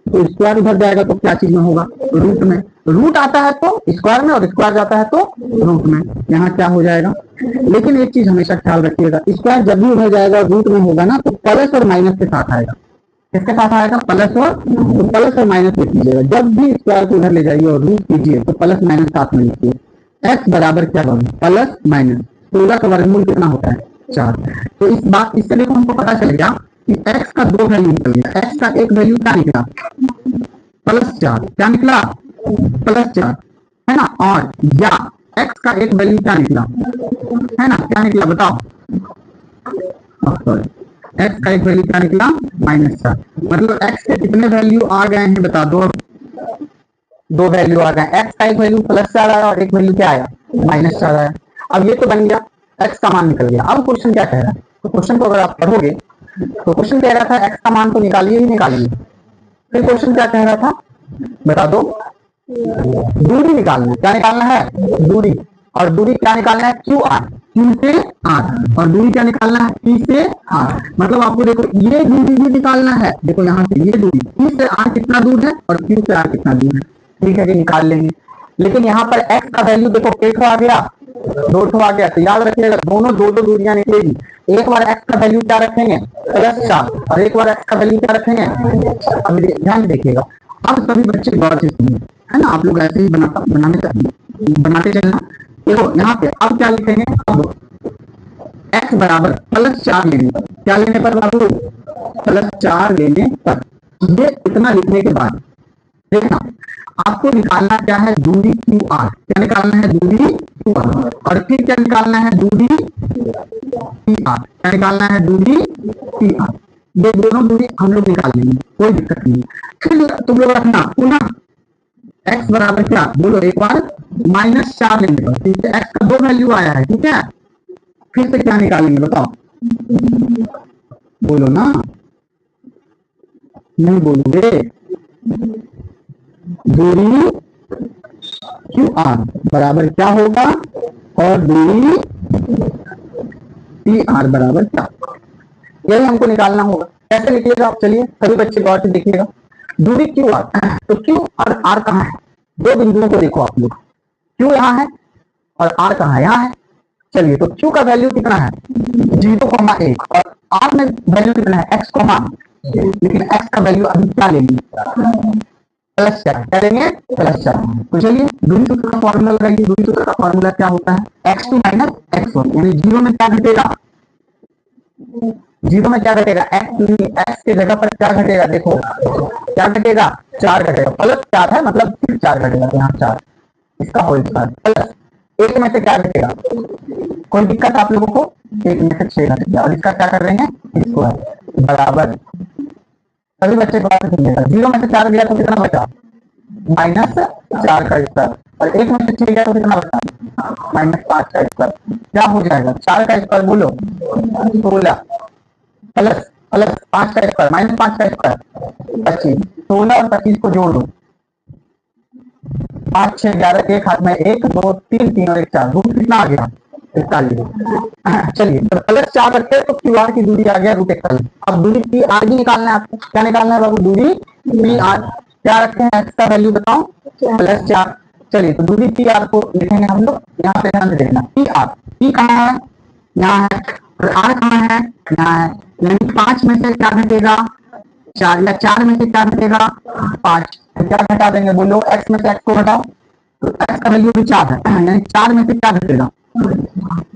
तो स्क्वायर उधर जाएगा तो क्या चीज में होगा, रूट में, रूट आता है तो स्क्वायर में और स्क्वायर जाता है तो रूट में, यहाँ क्या हो जाएगा। लेकिन एक चीज हमेशा ख्याल रखिएगा, स्क्वायर जब भी उधर जाएगा और रूट में होगा ना तो प्लस और माइनस के साथ आएगा, किसके साथ आएगा प्लस और, तो प्लस और माइनस लिख लीजिएगा, जब भी स्क्वायर को उधर ले जाइए और रूट कीजिए तो प्लस माइनस साथ में लिखिए। एक्स बराबर क्या होगा प्लस माइनस, 16 का वर्गमूल कितना होता है 4। तो इस बात इससे देखो हमको पता चल गया कि x का 2 वैल्यू निकल गया, x का एक वैल्यू क्या निकला +4, क्या निकला +4, है ना, और या x का एक वैल्यू क्या निकला, है ना, क्या निकला बताओ, x का एक वैल्यू क्या निकला -4, मतलब x के कितने वैल्यू आ गए हैं बता दो, 2 वैल्यू आ गए, x का एक वैल्यू +4 आया और एक वैल्यू क्या आया -4 आया। अब ये तो बन गया, x का मान निकल गया। अब क्वेश्चन क्या कह रहा है, तो क्वेश्चन को अगर आप पढ़ोगे तो क्वेश्चन कह रहा था x का मान तो निकालिए ही निकालिए, फिर क्वेश्चन क्या कह रहा था बता दो, दूरी निकालना है, क्या निकालना है दूरी, और दूरी क्या निकालना है क्यू आर, Q से R, और दूरी क्या निकालना है, P से R। मतलब आपको देखो ये दूरी भी निकालना है, देखो यहाँ से ये दूरी P से R कितना दूर है और Q से R कितना दूर है, ठीक है जी, निकाल लेंगे। लेकिन यहाँ पर x का वैल्यू देखो एक आ गया, दो ठो आ गया, तो याद रखिएगा दोनों दो दो दूरियां निकलेगी। एक बार x का वैल्यू क्या रखेंगे, +4, और एक बार x का वैल्यू क्या रखेंगे। अब ध्यान देखिएगा, अब सभी बच्चे गौर से सुनिए, है ना, आप लोग ऐसे ही बनाते चलना। देखो यहाँ पे अब क्या लिखेंगे, अब x बराबर +4 लेने पर, क्या लेने पर बाबू, +4 लेने पर, ये इतना लिखने के बाद देखना आपको निकालना क्या है, दूरी QR, क्या निकालना है, दूरी QR, और फिर क्या निकालना है, दूरी PR, क्या निकालना है, दूरी PR। ये दोनों दूरी हम लोग निकाल लेंगे, कोई दिक्कत नहीं। फिर तुम लोग रखना पुनः x बराबर क्या, बोलो एक बार -4 लेंगे पर, ठीक है, x का 2 वैल्यू आया है, ठीक है। फिर से क्या निकालेंगे बताओ, बोलो ना, नहीं बोलोगे, दूरी QR बराबर क्या होगा, और दूरी PR बराबर क्या, यही हमको निकालना होगा। कैसे निकलेगा आप, चलिए सभी बच्चे गौर से देखिएगा। दूरी QR, तो Q और R कहाँ है, दो बिंदुओं को देखो आप लोग, Q यहाँ है और R कहाँ है, यहाँ है। चलिए तो Q का वैल्यू कितना है, 0,1, और R में वैल्यू कितना है, x, लेकिन x का वैल्यू अभी क्या लेंगे, +4, क्या लेंगे, +4। तो चलिए दूरी सूत्र का फॉर्मूला लगाइए। दूरी सूत्र का फॉर्मूला क्या होता है, x2 - x1, यानी 0 में क्या घटेगा, 0 में क्या घटेगा, x के जगह पर क्या घटेगा, देखो क्या घटेगा, 4 घटेगा, +4 है मतलब फिर 4 घटेगा, यहाँ 4, इसका होल स्क्वायर, प्लस 1 में से क्या घटेगा, कोई दिक्कत आप लोगों को, 1 में से 6 घटेगा, और इसका क्या कर रहे हैं, स्क्वायर बराबर, सभी बच्चे को 0 में से 4 गया तो कितना बचा, -4 का स्क्वायर, और 1 में से 6 गया तो कितना बचा, -5 का स्क्वायर। क्या हो जाएगा, 4 का स्क्वायर बोलो 16, प्लस 5 का स्क्वायर, -5 का स्क्वायर 25, 16 और 25 को जोड़ दो, 5, 6, 11, एक हाथ में 1, 2, 3 और 1 4, रूट कितना आ गया, 41। चलिए तो +4 रखते हैं तो QR की दूरी आ गया √41। अब दूरी PR भी निकालना है आपको, क्या निकालना है बाबू, दूरी PR, क्या रखते हैं, x का वैल्यू बताओ, +4। चलिए तो दूरी PR को लिखेंगे हम लोग, यहाँ पे ध्यान देखना, PR, P कहाँ है, यहाँ है, और R कहाँ है, यहाँ है, यानी 5 में से क्या घटेगा, 4, या 4 में से क्या घटेगा, 5, तो क्या घटा देंगे, बोलो x में से x को घटाओ, तो x का वैल्यू भी 4 है, यानी 4 में से क्या घटेगा,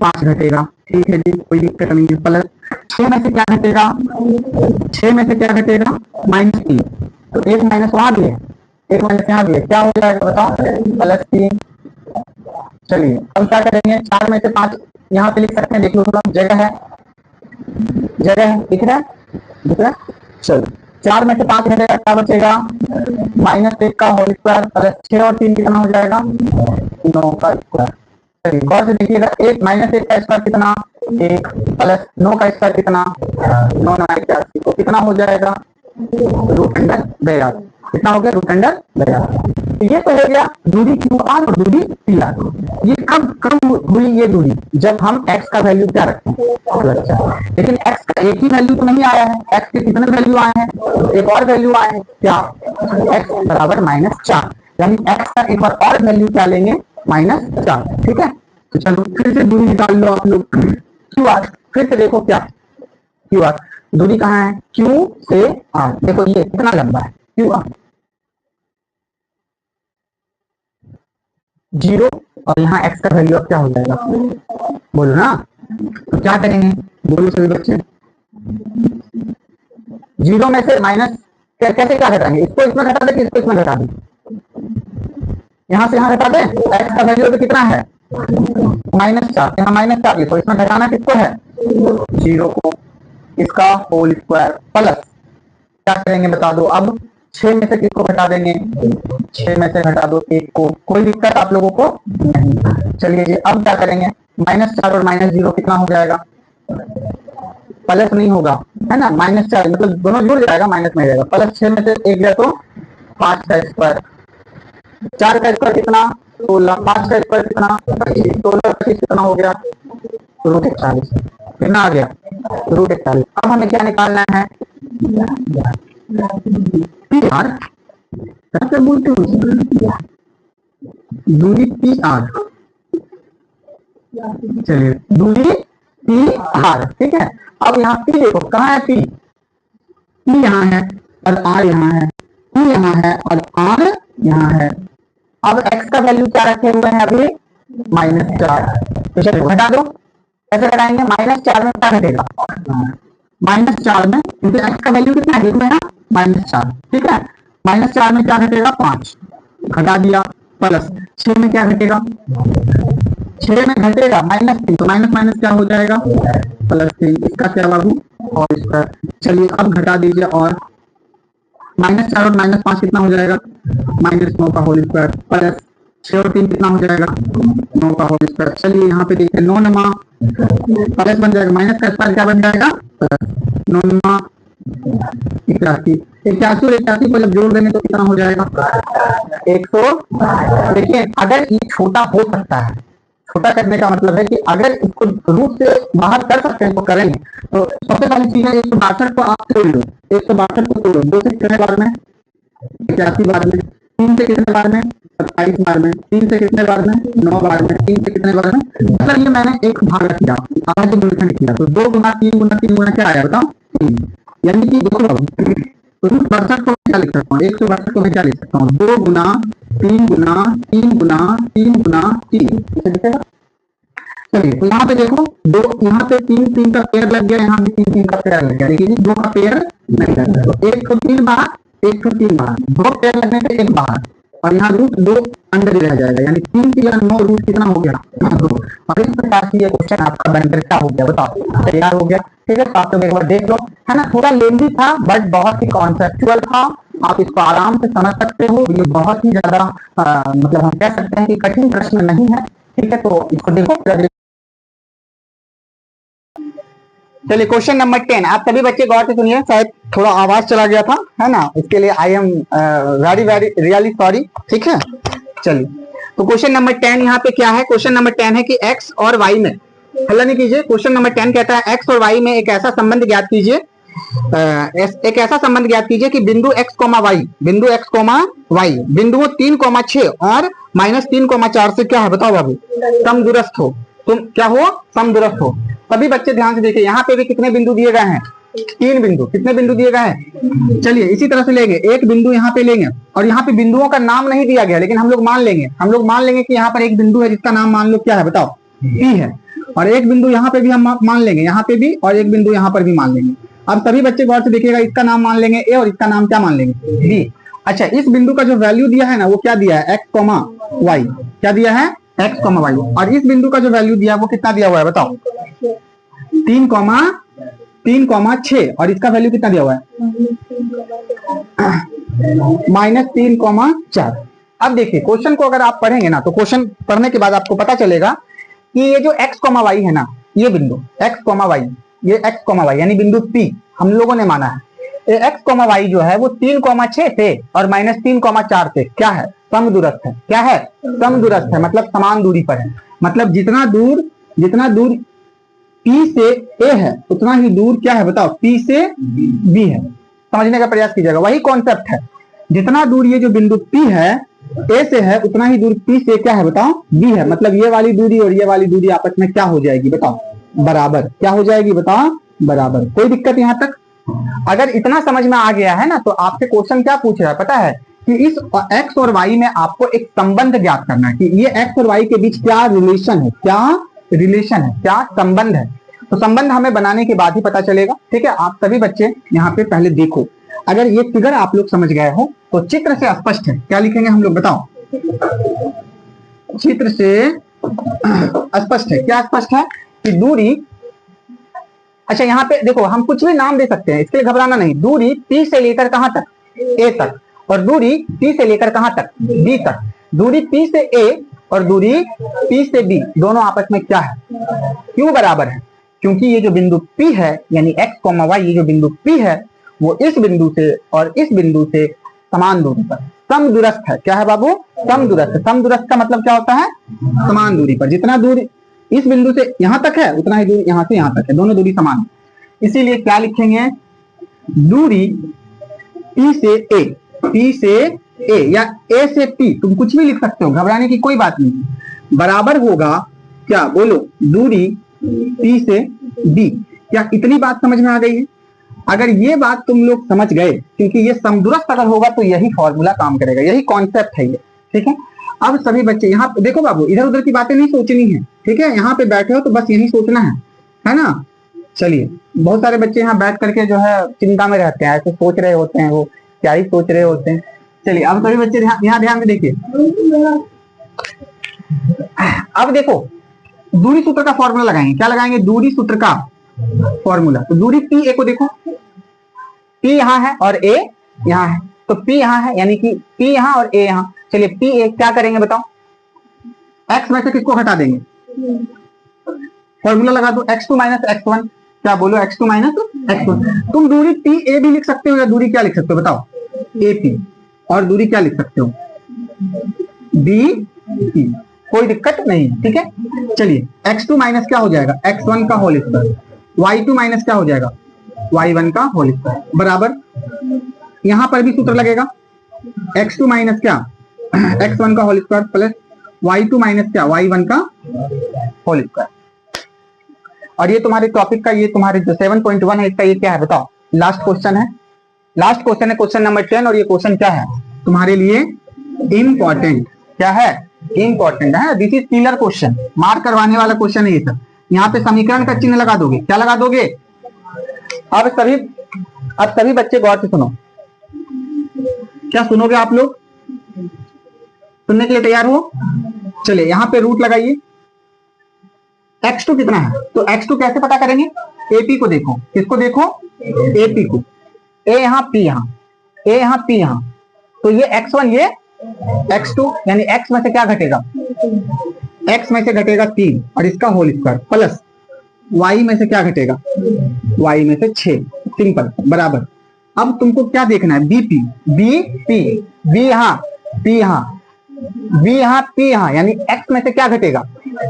5 घटेगा, ठीक है जी, कोई दिक्कत नहीं है। प्लस 6 में से क्या घटेगा, 6 में से क्या घटेगा, -3, तो एक माइनस वहां भी है, एक माइनस यहाँ भी है, क्या हो जाएगा बताओ, +3। चलिए अब क्या करेंगे, 4 में से 5 यहाँ पे लिख सकते हैं, देख लो थोड़ा जगह है, दिख रहा है। चलो 4 में से 5 घटेगा, क्या बचेगा, -1 का होल स्क्वायर, प्लस 6 और 3 कितना हो जाएगा, 9 का स्क्वायर। चलिए गौर से देखिएगा, -1 का स्क्वायर कितना, 1, प्लस 9 का स्क्वायर कितना, 9 9 81, तो कितना हो जाएगा, √82, कितना हो गया, √82। ये तो हो गया दूरी QR और दूरी PR। ये कब हुई ये दूरी, जब हम x का वैल्यू क्या रखते हैं, लेकिन x का एक ही वैल्यू तो नहीं आया है, x के कितने वैल्यू आए हैं, एक और वैल्यू आए हैं, क्या, x बराबर -4, यानी x का एक बार और वैल्यू क्या लेंगे, -4, ठीक है। तो चलो फिर से दूरी निकाल लो आप लोग, QR, फिर से देखो क्या, QR दूरी कहाँ है, Q से R, देखो ये कितना लंबा है, QR 0, और यहाँ x का वैल्यू अब क्या हो जाएगा, बोलो ना, तो क्या करेंगे, बोलो सभी बच्चे, 0 में से माइनस कैसे क्या घटाएंगे, इसको इसमें घटा दे, इसको इसमें घटा दे, यहाँ से यहाँ घटा दे, x का वैल्यू तो कितना है, -4, यहाँ -4 लिखो, इसमें घटाना किसको है, 0 को, इसका होल स्क्वायर, प्लस क्या करेंगे बता दो, अब 6 में से किसको घटा देंगे, 6 में से घटा दो 1 को, कोई दिक्कत आप लोगों को नहीं। चलिए जी अब क्या करेंगे, -4 और -0 कितना हो जाएगा, प्लस नहीं होगा, है ना, -4 मतलब दोनों जुड़ जाएगा, माइनस में जाएगा, प्लस 6 में से 1 गया तो 5 का स्क्वायर, 4 का स्क्वायर कितना, 16, 5 का स्क्वायर कितना, 25, 16 25 कितना हो गया, रूट 41 कितना आ गया रूट 41। अब हमें क्या निकालना है पी आर, कैसे बोलते हो दूरी पी आर, चलिए दूरी पी आर, ठीक है। अब यहाँ पी देखो कहाँ है पी यहाँ है और आर यहाँ है, पी यहाँ है और आर यहाँ है। अब x का वैल्यू क्या रखे हुए हैं अभी -4, तो चलिए घटा दो। कैसे घटाएंगे -4 में क्या घटेगा -4 में, क्योंकि x का वैल्यू कितना है -4, ठीक है। -4 में क्या घटेगा 5, घटा दिया, प्लस 6 में क्या घटेगा 6 में घटेगा -3, तो माइनस माइनस क्या हो जाएगा +3, इसका क्या बाबू और इसका। चलिए अब घटा दीजिए और -4 और -5 कितना हो जाएगा -9 का होल स्क्वायर, प्लस 6 और 3 कितना हो जाएगा 9 का होल स्क्वायर। चलिए यहाँ पे देखिए 9 नमा प्लस बन जाएगा, माइनस का स्क्वायर क्या बन जाएगा 9 नमा 81, 81 और 81 को जब जोड़ देंगे तो कितना हो जाएगा 100। देखिए अगर ये छोटा हो सकता है, छोटा करने का मतलब है कि अगर इसको रूट से बाहर कर सकते हैं तो करेंगे। तो सबसे पहली चीज है 162 को आप तोड़ लो, 162 को तोड़ो, 2 से कितने बार में 81 बार में, 3 से कितने बार में 27 बार में, 3 से कितने बार में 9 बार में, 3 से कितने बार में, मतलब ये मैंने एक भाग किया आधा गुणनखंड किया, तो 2 गुना 3 गुना 3 गुना क्या आया बताओ 3, यानी कि देखो रूट 62 को क्या लिख सकता हूँ 162 को मैं क्या लिख सकता हूँ 2 गुना 3 गुना 3 गुना 3 गुना 3, इसे लिखेगा। चलिए तो यहाँ पे देखो 2, यहाँ पे 3 का पेयर लग गया, यहाँ भी 3 का पेयर लग गया, लेकिन 2 का पेयर नहीं लग रहा, तो 1 को 3 बार 1 को 3 बार, 2 पेयर लगने से 1 बार, और यहाँ रूट 2 अंदर ही रह जाएगा, यानी 3 की 9 रूट कितना हो गया 2। और इस प्रकार से ये क्वेश्चन आपका बनकर क्या हो गया बताओ तैयार हो गया, ठीक है। तो आप लोग एक बार देख लो, है ना, थोड़ा लेंदी था बट बहुत ही कॉन्सेप्चुअल था, आप इसको आराम से समझ सकते हो। ये बहुत ही ज्यादा मतलब हम कह सकते हैं कि कठिन प्रश्न नहीं है, ठीक है। तो इसको देखो। चलिए क्वेश्चन नंबर 10, आप सभी बच्चे गौर से सुनिए, शायद थोड़ा आवाज चला गया था, है ना, इसके लिए I am very very really sorry, ठीक है। चलिए तो क्वेश्चन नंबर 10 यहाँ पे क्या है, क्वेश्चन नंबर 10 है कि x और y में, हल नहीं कीजिए। क्वेश्चन नंबर 10 कहता है x और y में एक ऐसा संबंध ज्ञात कीजिए, एक ऐसा संबंध ज्ञात कीजिए कि बिंदु x, y, बिंदु x, y बिंदुओं 3, 6 और -3, 4 से क्या है बताओ बाबू समदूरस्थ हो। तुम क्या हो समदूरस्थ हो। सभी बच्चे ध्यान से देखिए, यहाँ पे भी कितने बिंदु दिए गए हैं 3 बिंदु, कितने बिंदु दिए गए हैं। चलिए इसी तरह से लेंगे, एक बिंदु यहाँ पे लेंगे और यहाँ पे बिंदुओं का नाम नहीं दिया गया, लेकिन हम लोग मान लेंगे कि यहाँ पर एक बिंदु है जिसका नाम मान लो क्या है बताओ P है, और एक बिंदु यहाँ पे भी हम मान लेंगे, यहाँ पे भी, और एक बिंदु यहाँ पर भी मान लेंगे। अब सभी बच्चे गौर से देखिएगा, इसका नाम मान लेंगे A और इसका नाम क्या मान लेंगे B। अच्छा, इस बिंदु का जो वैल्यू दिया है ना वो क्या दिया है x, y, क्या दिया है x, y, और इस बिंदु का जो वैल्यू दिया है वो कितना दिया हुआ है बताओ 3, 6, और इसका वैल्यू कितना दिया हुआ है -3, 4। अब देखिए क्वेश्चन को अगर आप पढ़ेंगे ना, तो क्वेश्चन पढ़ने के बाद आपको पता चलेगा कि ये जो x, y है ना, ये बिंदु x, y, ये x, y यानी बिंदु P हम लोगों ने माना है, ये x, y जो है वो 3, 6 से और -3, 4 से क्या है समदूरस्थ है। क्या है समदूरस्थ है, मतलब समान दूरी पर है, मतलब जितना दूर P से A है उतना ही दूर क्या है बताओ P से B है। समझने का प्रयास कीजिएगा, वही कॉन्सेप्ट है, जितना दूर ये जो बिंदु P है A से है उतना ही दूर P से क्या है बताओ B है, मतलब ये वाली दूरी और ये वाली दूरी आपस में क्या हो जाएगी बताओ बराबर, क्या हो जाएगी बताओ बराबर। कोई दिक्कत यहाँ तक? अगर इतना समझ में आ गया है ना, तो आपसे क्वेश्चन क्या पूछ रहा है पता है कि इस x और y में आपको एक संबंध ज्ञात करना है कि ये x और y के बीच क्या रिलेशन है, क्या संबंध है। तो संबंध हमें बनाने के बाद ही पता चलेगा, ठीक है। आप सभी बच्चे यहाँ पे पहले देखो, अगर ये फिगर आप लोग समझ गए हो तो चित्र से स्पष्ट है, क्या लिखेंगे हम लोग बताओ, चित्र से स्पष्ट है, क्या स्पष्ट है कि दूरी, अच्छा यहाँ पे देखो हम कुछ भी नाम दे सकते हैं, इसके लिए घबराना नहीं। दूरी P से लेकर कहां तक A तक, और दूरी P से लेकर कहां तक B तक। दूरी P से A और दूरी P से B दोनों आपस में क्या है, क्यों बराबर है, क्योंकि ये जो बिंदु P है यानी x, y, ये जो बिंदु P है वो इस बिंदु से और इस बिंदु से समान दूरी पर समदूरस्थ है। क्या है बाबू समदूरस्थ। समदूरस्थ का मतलब क्या होता है समान दूरी पर। जितना दूर इस बिंदु से यहां तक है उतना ही दूरी यहां से यहां तक है, दोनों दूरी समान है। इसीलिए क्या लिखेंगे, दूरी P से A, P से A या A से P, तुम कुछ भी लिख सकते हो, घबराने की कोई बात नहीं, बराबर होगा क्या, बोलो, दूरी P से B। क्या इतनी बात समझ में आ गई है? अगर ये बात तुम लोग समझ गए, क्योंकि ये समदूरस्थ अगर होगा तो यही फॉर्मूला काम करेगा, यही कॉन्सेप्ट है ये, ठीक है। अब सभी बच्चे यहाँ देखो बाबू, इधर उधर की बातें नहीं सोचनी है, ठीक है। यहाँ पे बैठे हो तो बस यही सोचना है ना। चलिए, बहुत सारे बच्चे यहाँ बैठ करके जो है चिंता में रहते हैं, ऐसे सोच रहे होते हैं, वो क्या ही सोच रहे होते हैं। चलिए, अब सभी बच्चे यहाँ ध्यान में देखिए। अब देखो, दूरी सूत्र का फॉर्मूला लगाएंगे। क्या लगाएंगे, दूरी सूत्र का फॉर्मूला। तो दूरी P A को देखो, P यहाँ है और A यहाँ है, तो P यहाँ है यानी कि P यहाँ और A यहाँ। चलिए, P A क्या करेंगे बताओ, x में से किसको हटा देंगे, फॉर्मूला लगा दो, x2 माइनस x1। क्या बोलो, x2 माइनस x1। तुम दूरी P A भी लिख सकते हो, या दूरी क्या लिख सकते हो बताओ, AP, और दूरी क्या लिख सकते हो, BP, कोई दिक्कत नहीं, ठीक है। चलिए, x2 माइनस क्या हो जाएगा, x1 का होल स्क्वायर, y2 माइनस क्या हो जाएगा, y1 का होल स्क्वायर, बराबर। यहां पर भी सूत्र लगेगा, x2 माइनस क्या, x1 का whole square, plus y2 minus क्या, y1 का होल स्क्वायर। और ये तुम्हारे टॉपिक का, ये तुम्हारे जो 7.1 है इसका ये क्या है बताओ, लास्ट क्वेश्चन है। लास्ट क्वेश्चन है क्वेश्चन नंबर 10, और ये क्वेश्चन क्या है तुम्हारे लिए, इंपॉर्टेंट। क्या है, इंपॉर्टेंट है, this is killer question, mark करवाने वाला क्वेश्चन है ये सब। यहाँ पे समीकरण का चिन्ह लगा दोगे, क्या लगा दोगे। अब सभी बच्चे गौर से सुनो, क्या सुनोगे आप लोग, सुनने के लिए तैयार हो। चलिए, यहाँ पे रूट लगाइए, x2 कितना है, तो x2 कैसे पता करेंगे, AP को देखो, किसको देखो, AP को, A यहाँ P यहाँ, A यहाँ P यहाँ, तो ये x1 ये x2, यानी x में से क्या घटेगा, x में से घटेगा 3 और इसका होल स्क्वायर, प्लस y में से क्या घटेगा, y में से 6, सिंपल, बराबर। अब तुमको क्या देखना है, BP, BP, B यहाँ P यहाँ, V यहाँ P यहाँ, यानी x में से क्या घटेगा,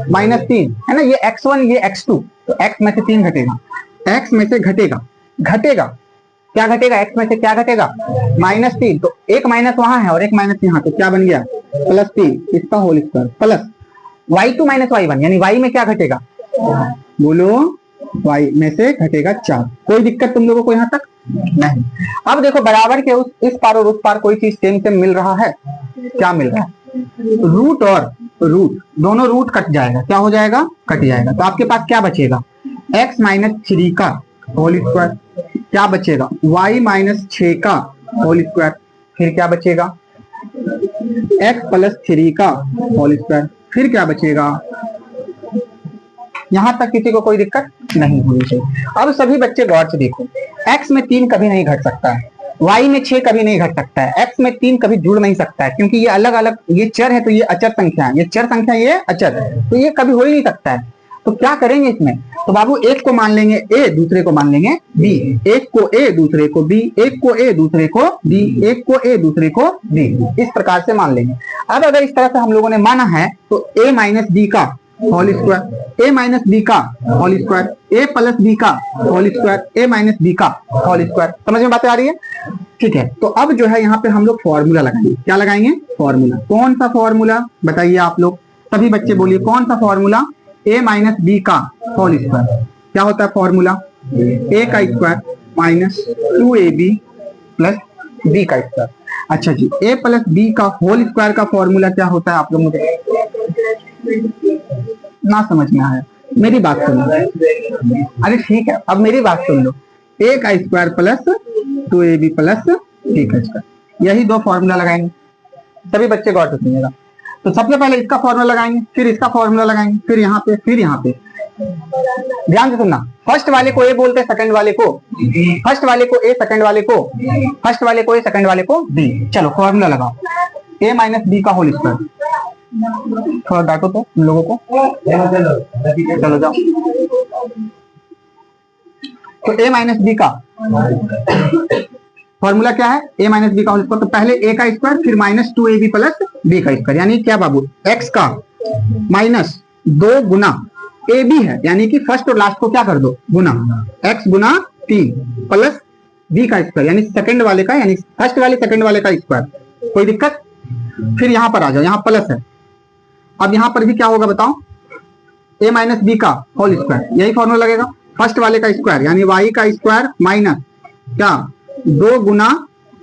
-3 है ना, ये x1 ये x2, तो x में से 3 घटेगा, x में से घटेगा क्या घटेगा, x में से क्या घटेगा, -3, तो एक माइनस वहां है और एक माइनस यहाँ, तो क्या बन गया, +3, इसका whole square, plus y2 minus y1, यानी y में क्या घटेगा, बोलो, y में से घटेगा 4। कोई दिक्कत तुम लोगों को यहाँ तक नहीं। अब देखो, बराबर के इस पार और उस पार कोई चीज सेम मिल रहा है, क्या मिल रहा है, रूट और रूट, दोनों रूट कट जाएगा, क्या हो जाएगा, कट जाएगा। तो आपके पास क्या बचेगा, x माइनस 3 का होल स्क्वायर, क्या बचेगा, y माइनस 6 का होल स्क्वायर, फिर क्या बचेगा, x प्लस 3 का होल स्क्वायर, फिर क्या बचेगा। यहां तक किसी को कोई दिक्कत नहीं होनी चाहिए। अब सभी बच्चे गौर से देखो, x में 3 कभी नहीं घट सकता है, y में 6 कभी नहीं घट सकता है, x में 3 कभी जुड़ नहीं सकता है, क्योंकि ये अलग अलग, ये चर है तो ये अचर संख्या है, ये चर संख्या ये अचर है, तो ये कभी हो ही नहीं सकता है। तो क्या करेंगे इसमें, तो बाबू एक को मान लेंगे a, दूसरे को मान लेंगे b, एक को a दूसरे को b, एक को a दूसरे को b, एक को a दूसरे को b, इस प्रकार से मान लेंगे। अब अगर इस तरह से हम लोगों ने माना है तो a माइनस b का whole square, a minus b का whole square, a plus b का whole square, a minus b का होल स्क्वायर, समझ में बातें आ रही है, ठीक है। तो अब जो है यहाँ पे हम लोग फॉर्मूला लगाएंगे, क्या लगाएंगे, फॉर्मूला। कौन सा फॉर्मूला बताइए आप लोग, सभी बच्चे बोलिए, कौन सा फॉर्मूला, a माइनस b का होल स्क्वायर, क्या होता है फॉर्मूला, a का square minus 2ab plus b का स्क्वायर। अच्छा जी, a प्लस b का होल स्क्वायर का फॉर्मूला क्या होता है, आप लोग मुझे ना समझ में आया, मेरी बात सुनो, अरे ठीक है, अब मेरी बात सुन लो, a का square plus 2ab plus b का स्क्वायर, यही दो फॉर्मूला लगाएंगे। सभी बच्चे गौर से सुनिएगा। तो सबसे पहले इसका फॉर्मूला लगाएंगे, फिर इसका फॉर्मूला लगाएंगे, फिर यहाँ पे, फिर यहाँ पे। ध्यान से सुनना, फर्स्ट वाले को ए बोलते हैं, सेकंड वाले को, फर्स्ट वाले को ए, सेकंड वाले को, फर्स्ट वाले को ए, सेकंड वाले को बी। चलो फॉर्मूला लगाओ, a माइनस बी का होल स्क्वायर, थोड़ा डांटो तो तुम लोगों को, चलो जाओ। तो a माइनस बी का फॉर्मूला क्या है, a माइनस बी का होल स्क्वायर, तो पहले a का स्क्वायर फिर माइनस 2ab प्लस b का स्क्वायर, यानी क्या बाबू, x का माइनस 2 गुना ए बी है, यानी कि फर्स्ट और लास्ट को क्या कर दो, गुना, x गुना 3 प्लस b का स्क्वायर, यानी सेकंड वाले का, यानी फर्स्ट वाले सेकंड वाले का स्क्वायर। कोई दिक्कत? फिर यहां पर आ जाओ, यहां प्लस है। अब यहां पर भी क्या होगा बताओ, a माइनस बी का होल स्क्वायर, यही फॉर्मूला लगेगा, फर्स्ट वाले का स्क्वायर यानी y का स्क्वायर माइनस क्या 2 गुना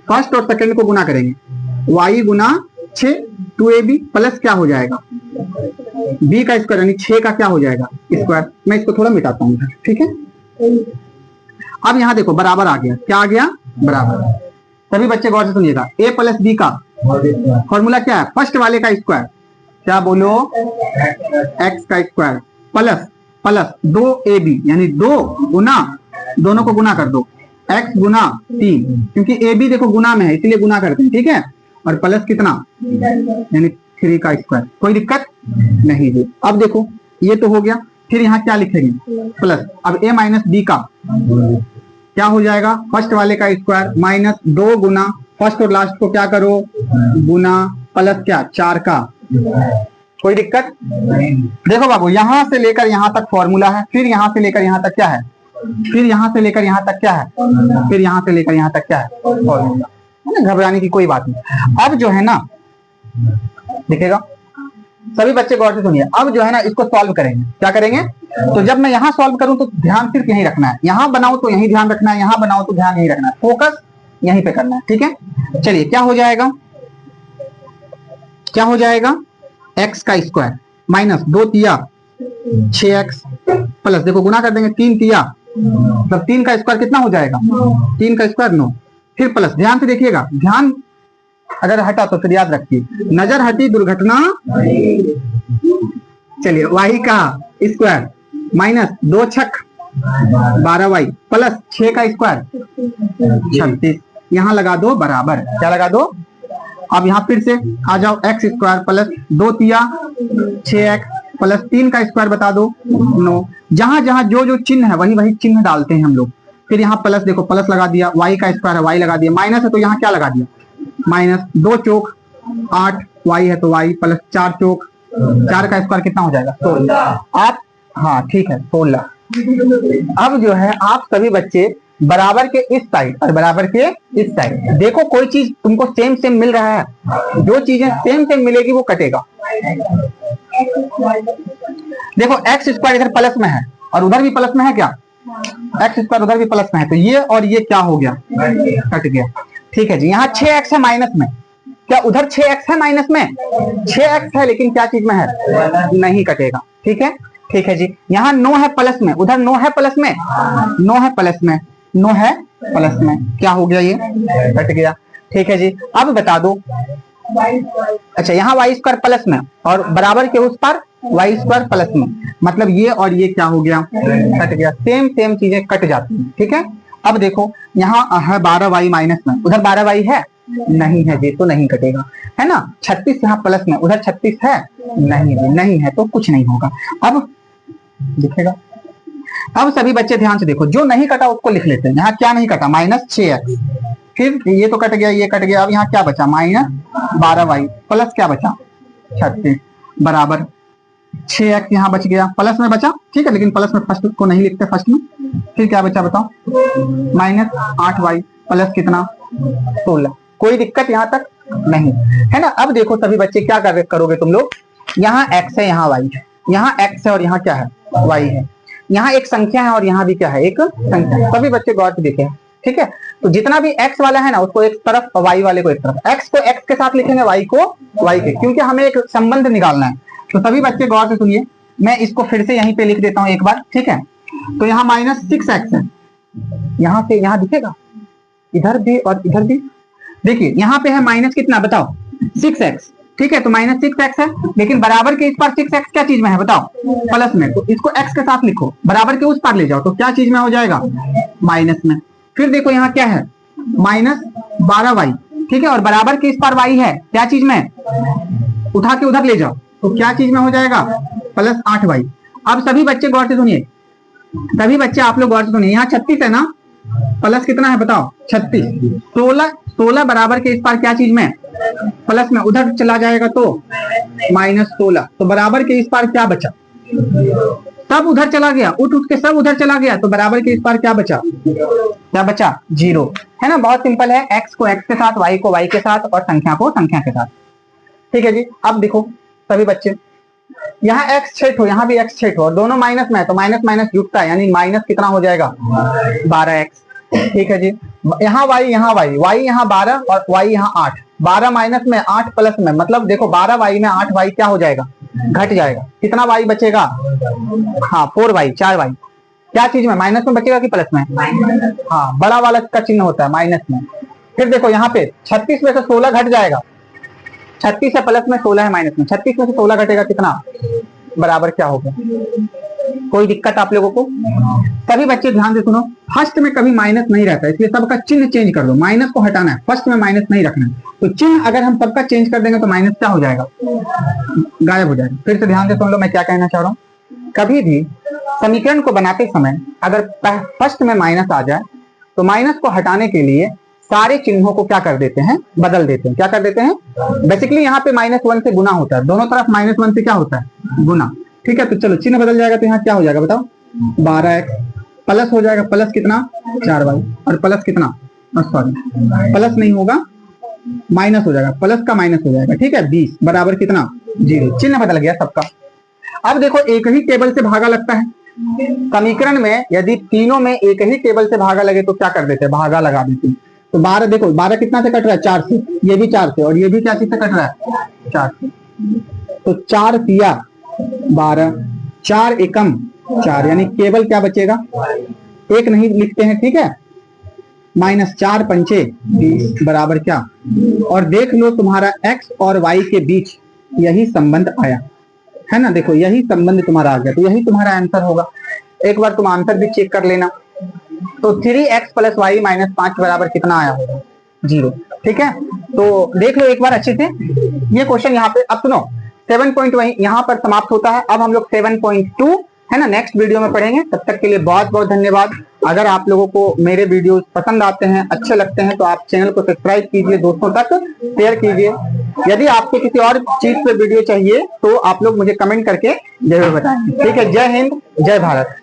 फर्स्ट और सेकंड को गुना करेंगे, y गुना 6 2ab प्लस क्या हो जाएगा b का स्क्वायर यानी 6 का क्या हो जाएगा स्क्वायर। मैं इसको थोड़ा मिटाता हूं, ठीक है। अब यहां देखो बराबर आ गया, क्या आ गया, बराबर। सभी बच्चे गौर से सुनिएगा, a प्लस बी का फॉर्मूला क्या है, फर्स्ट वाले का स्क्वायर, क्या बोलो, x का स्क्वायर प्लस प्लस 2ab यानी 2 गुना, दोनों को गुना कर दो, x गुना 3, क्योंकि ab देखो गुना में है इसलिए गुना करते हैं, ठीक है, और प्लस कितना यानी 3 का स्क्वायर। कोई दिक्कत नहीं जी। अब देखो ये तो हो गया, फिर यहाँ क्या लिखेंगे, प्लस, अब a माइनस बी का क्या हो जाएगा, फर्स्ट वाले का स्क्वायर माइनस 2 गुना फर्स्ट और लास्ट को क्या करो, गुना, प्लस क्या 4 का। कोई दिक्कत? देखो बाबू, यहां से लेकर यहां तक फॉर्मूला है, फिर यहां से लेकर यहां तक क्या है, फिर यहां से लेकर यहां तक क्या है, फिर यहां से लेकर यहां तक क्या है, फॉर्मूला। घबराने की कोई बात नहीं। अब जो है ना, दिखेगा, सभी बच्चे गौर से सुनिए, अब जो है ना इसको सॉल्व करेंगे। क्या करेंगे? तो जब मैं यहां सॉल्व करूं तो ध्यान सिर्फ यहीं रखना है, यहां बनाऊं तो यहीं ध्यान रखना है, यहां बनाऊं तो ध्यान यहीं रखना है, फोकस यहीं पे करना है, ठीक है। चलिए क्या हो जाएगा, क्या हो जाएगा, x का स्क्वायर माइनस 2 तिया 6x प्लस, देखो गुना कर देंगे 3 तिया, मतलब 3 का स्क्वायर कितना हो जाएगा, 3 का स्क्वायर 9, फिर प्लस, ध्यान से देखिएगा, ध्यान अगर हटा तो फिर याद रखिए, नजर हटी दुर्घटना। चलिए y का स्क्वायर माइनस 2 छक 12y प्लस 6 का स्क्वायर 36, यहां लगा दो बराबर, क्या लगा दो। अब यहां फिर से आ जाओ, x स्क्वायर प्लस 2 तिया 6x प्लस 3 का स्क्वायर बता दो 9, जहां जहां जो जो चिन्ह है वही वही चिन्ह डालते हैं हम लोग। फिर यहाँ प्लस, देखो प्लस लगा दिया, y का स्क्वायर है y लगा दिया, माइनस है तो यहाँ क्या लगा दिया, माइनस 2 चौक 8, y है तो y प्लस 4 चौक 4 का स्क्वायर कितना हो जाएगा 16। आप हाँ ठीक है 16। अब जो है आप सभी बच्चे बराबर के इस साइड और बराबर के इस साइड देखो, कोई चीज तुमको सेम सेम मिल रहा है, जो चीजें सेम सेम मिलेगी वो कटेगा। देखो x स्क्वायर इधर प्लस में है और उधर भी प्लस में है, क्या x स्क्वायर उधर भी प्लस में है, तो ये और ये क्या हो गया, कट गया। ठीक है जी, यहाँ 6x है माइनस में, क्या उधर 6x है माइनस में, 6x है लेकिन क्या चीज में है, नहीं कटेगा। ठीक है, ठीक है जी। यहाँ 9 है प्लस में, उधर 9 है प्लस में, 9 है प्लस में, 9 है प्लस में, क्या हो गया, ये कट गया। ठीक है जी, अब बता दो, अच्छा यहाँ वाई स्क्वायर प्लस में और बराबर के उस पर वाई स्क्वायर प्लस में, मतलब ये और ये क्या हो गया, कट गया। सेम सेम चीजें कट जाती हैं। ठीक है, अब देखो यहाँ है 12y माइनस में, उधर 12y है नहीं है जी, तो नहीं कटेगा, है ना। 36 यहाँ प्लस में, उधर 36 है नहीं है, नहीं है तो कुछ नहीं होगा। अब दिखेगा, अब सभी बच्चे ध्यान से देखो, जो नहीं कटा उसको लिख लेते हैं। यहाँ क्या नहीं कटा, माइनस 6x, फिर ये तो कट गया, ये कट गया, अब यहाँ क्या बचा, माइनस 12y प्लस क्या बचा 36 बराबर 6x यहाँ बच गया, प्लस में बचा। ठीक है, लेकिन प्लस में फर्स्ट को नहीं लिखते फर्स्ट में। फिर क्या बचा बताओ, माइनस 8y प्लस कितना 16। कोई दिक्कत यहाँ तक नहीं है ना। अब देखो सभी बच्चे क्या करोगे तुम लोग, यहाँ x है यहाँ y है, यहाँ x है और यहाँ क्या है y है, यहाँ एक संख्या है और यहाँ भी क्या है एक संख्या। सभी बच्चे गौर से देखें। ठीक है, तो जितना भी x वाला है ना उसको एक तरफ और y वाले को एक तरफ, x को x के साथ लिखेंगे, y को y के, क्योंकि हमें एक संबंध निकालना है। तो सभी बच्चे गौर से सुनिए, मैं इसको फिर से यहीं पे लिख देता हूं एक बार। ठीक है, तो यहाँ माइनस 6x है, यहाँ से यहाँ दिखेगा, इधर भी और इधर भी। देखिए यहाँ पे है माइनस कितना बताओ 6x। ठीक है, तो माइनस 6x है, लेकिन बराबर के इस पार 6x क्या चीज में है बताओ, प्लस में, तो इसको x के साथ लिखो, बराबर के उस पार ले जाओ तो क्या चीज में हो जाएगा, माइनस में। फिर देखो यहाँ क्या है, माइनस 12y। ठीक है, और बराबर के इस पार y है, क्या चीज में, उठा के उधर ले जाओ तो क्या चीज में हो जाएगा, प्लस 8y। अब सभी बच्चे गौर से सुनिए, सभी बच्चे आप लोग गौर से सुनिए, यहाँ 36 है ना, प्लस कितना है बताओ 36, 16 बराबर के इस पार क्या चीज में, प्लस में, उधर चला जाएगा तो माइनस 16, तो बराबर के इस पार क्या बचा सब उधर चला गया, उठ उठ के सब उधर चला गया, तो बराबर के इस पार क्या बचा, क्या बचा, 0, है ना। बहुत सिंपल है, x को x के साथ, y को y के साथ और संख्या को संख्या के साथ। ठीक है जी। अब देखो सभी बच्चे, यहाँ x छेट हो, यहाँ भी x छेट हो, और दोनों माइनस में है, तो माइनस माइनस जुटता है, यानी माइनस कितना हो जाएगा, 12x। ठीक है जी। यहाँ y यहाँ 12 और y यहाँ 8, 12 माइनस में 8 प्लस में, मतलब देखो 12y में 8y क्या हो जाएगा, घट जाएगा। कितना y बचेगा, हाँ 4y, 4y। क्या चीज में, माइनस में बचेगा कि प्लस में, हाँ बड़ा वाला का चिन्ह होता है माइनस में। फिर देखो यहाँ पे 36 में से 16 घट जाएगा, 36 है प्लस में, 16 है माइनस में, 36 में से 16 घटेगा कितना, बराबर क्या होगा। कोई दिक्कत आप लोगों को। सभी बच्चे ध्यान से सुनो, फर्स्ट में कभी माइनस नहीं रहता, इसलिए सबका चिन्ह चेंज कर दो, माइनस को हटाना है, फर्स्ट में माइनस नहीं रखना है। तो चिन्ह अगर हम सबका चेंज कर देंगे तो माइनस क्या हो जाएगा, गायब हो जाएगा। फिर से ध्यान से सुन लो मैं क्या कहना चाह रहा हूँ। कभी भी समीकरण को बनाते समय अगर फर्स्ट में माइनस आ जाए तो माइनस को हटाने के लिए सारे चिन्हों को क्या कर देते हैं, बदल देते हैं। क्या कर देते हैं, बेसिकली यहाँ पे -1 से गुना होता है, दोनों तरफ -1 से क्या होता है, गुना। ठीक है, तो चलो चिन्ह बदल जाएगा, तो यहाँ क्या हो जाएगा बताओ, 12x प्लस हो जाएगा, प्लस कितना 4y, और प्लस कितना, सॉरी प्लस नहीं होगा, माइनस हो जाएगा, प्लस का माइनस हो जाएगा। ठीक है, 20 बराबर कितना, 0। चिन्ह बदल गया सबका। अब देखो एक ही टेबल से भागा लगता है समीकरण में, यदि तीनों में एक ही टेबल से भागा लगे तो क्या कर देते हैं, भागा लगा देते हैं। तो 12 देखो, 12 कितना से कट रहा है, 4 से, ये भी 4 से, और ये भी क्या चीज से कट रहा है, 4 से। तो 4 तिया 12, 4 एकम 4, यानी केवल क्या बचेगा, एक नहीं लिखते हैं। ठीक है, -4 पंचे 20 बराबर क्या, और देख लो तुम्हारा x और y के बीच यही संबंध आया है ना। देखो यही संबंध तुम्हारा आ गया, तो यही तुम्हारा आंसर होगा। एक बार तुम आंसर भी चेक कर लेना। तो 3x + y - 5 बराबर कितना आया होगा, 0। ठीक है, तो देख लो एक बार अच्छे से ये क्वेश्चन यहाँ पे। अब सुनो 7.1 यहाँ पर समाप्त होता है। अब हम लोग 7.2 है ना नेक्स्ट वीडियो में पढ़ेंगे। तब तक के लिए बहुत बहुत धन्यवाद। अगर आप लोगों को मेरे वीडियोस पसंद आते हैं, अच्छे लगते हैं, तो आप चैनल को सब्सक्राइब कीजिए, दोस्तों तक शेयर कीजिए। यदि आपको किसी और चीज पे वीडियो चाहिए तो आप लोग मुझे कमेंट करके जरूर बताएं। ठीक है, जय हिंद, जय भारत।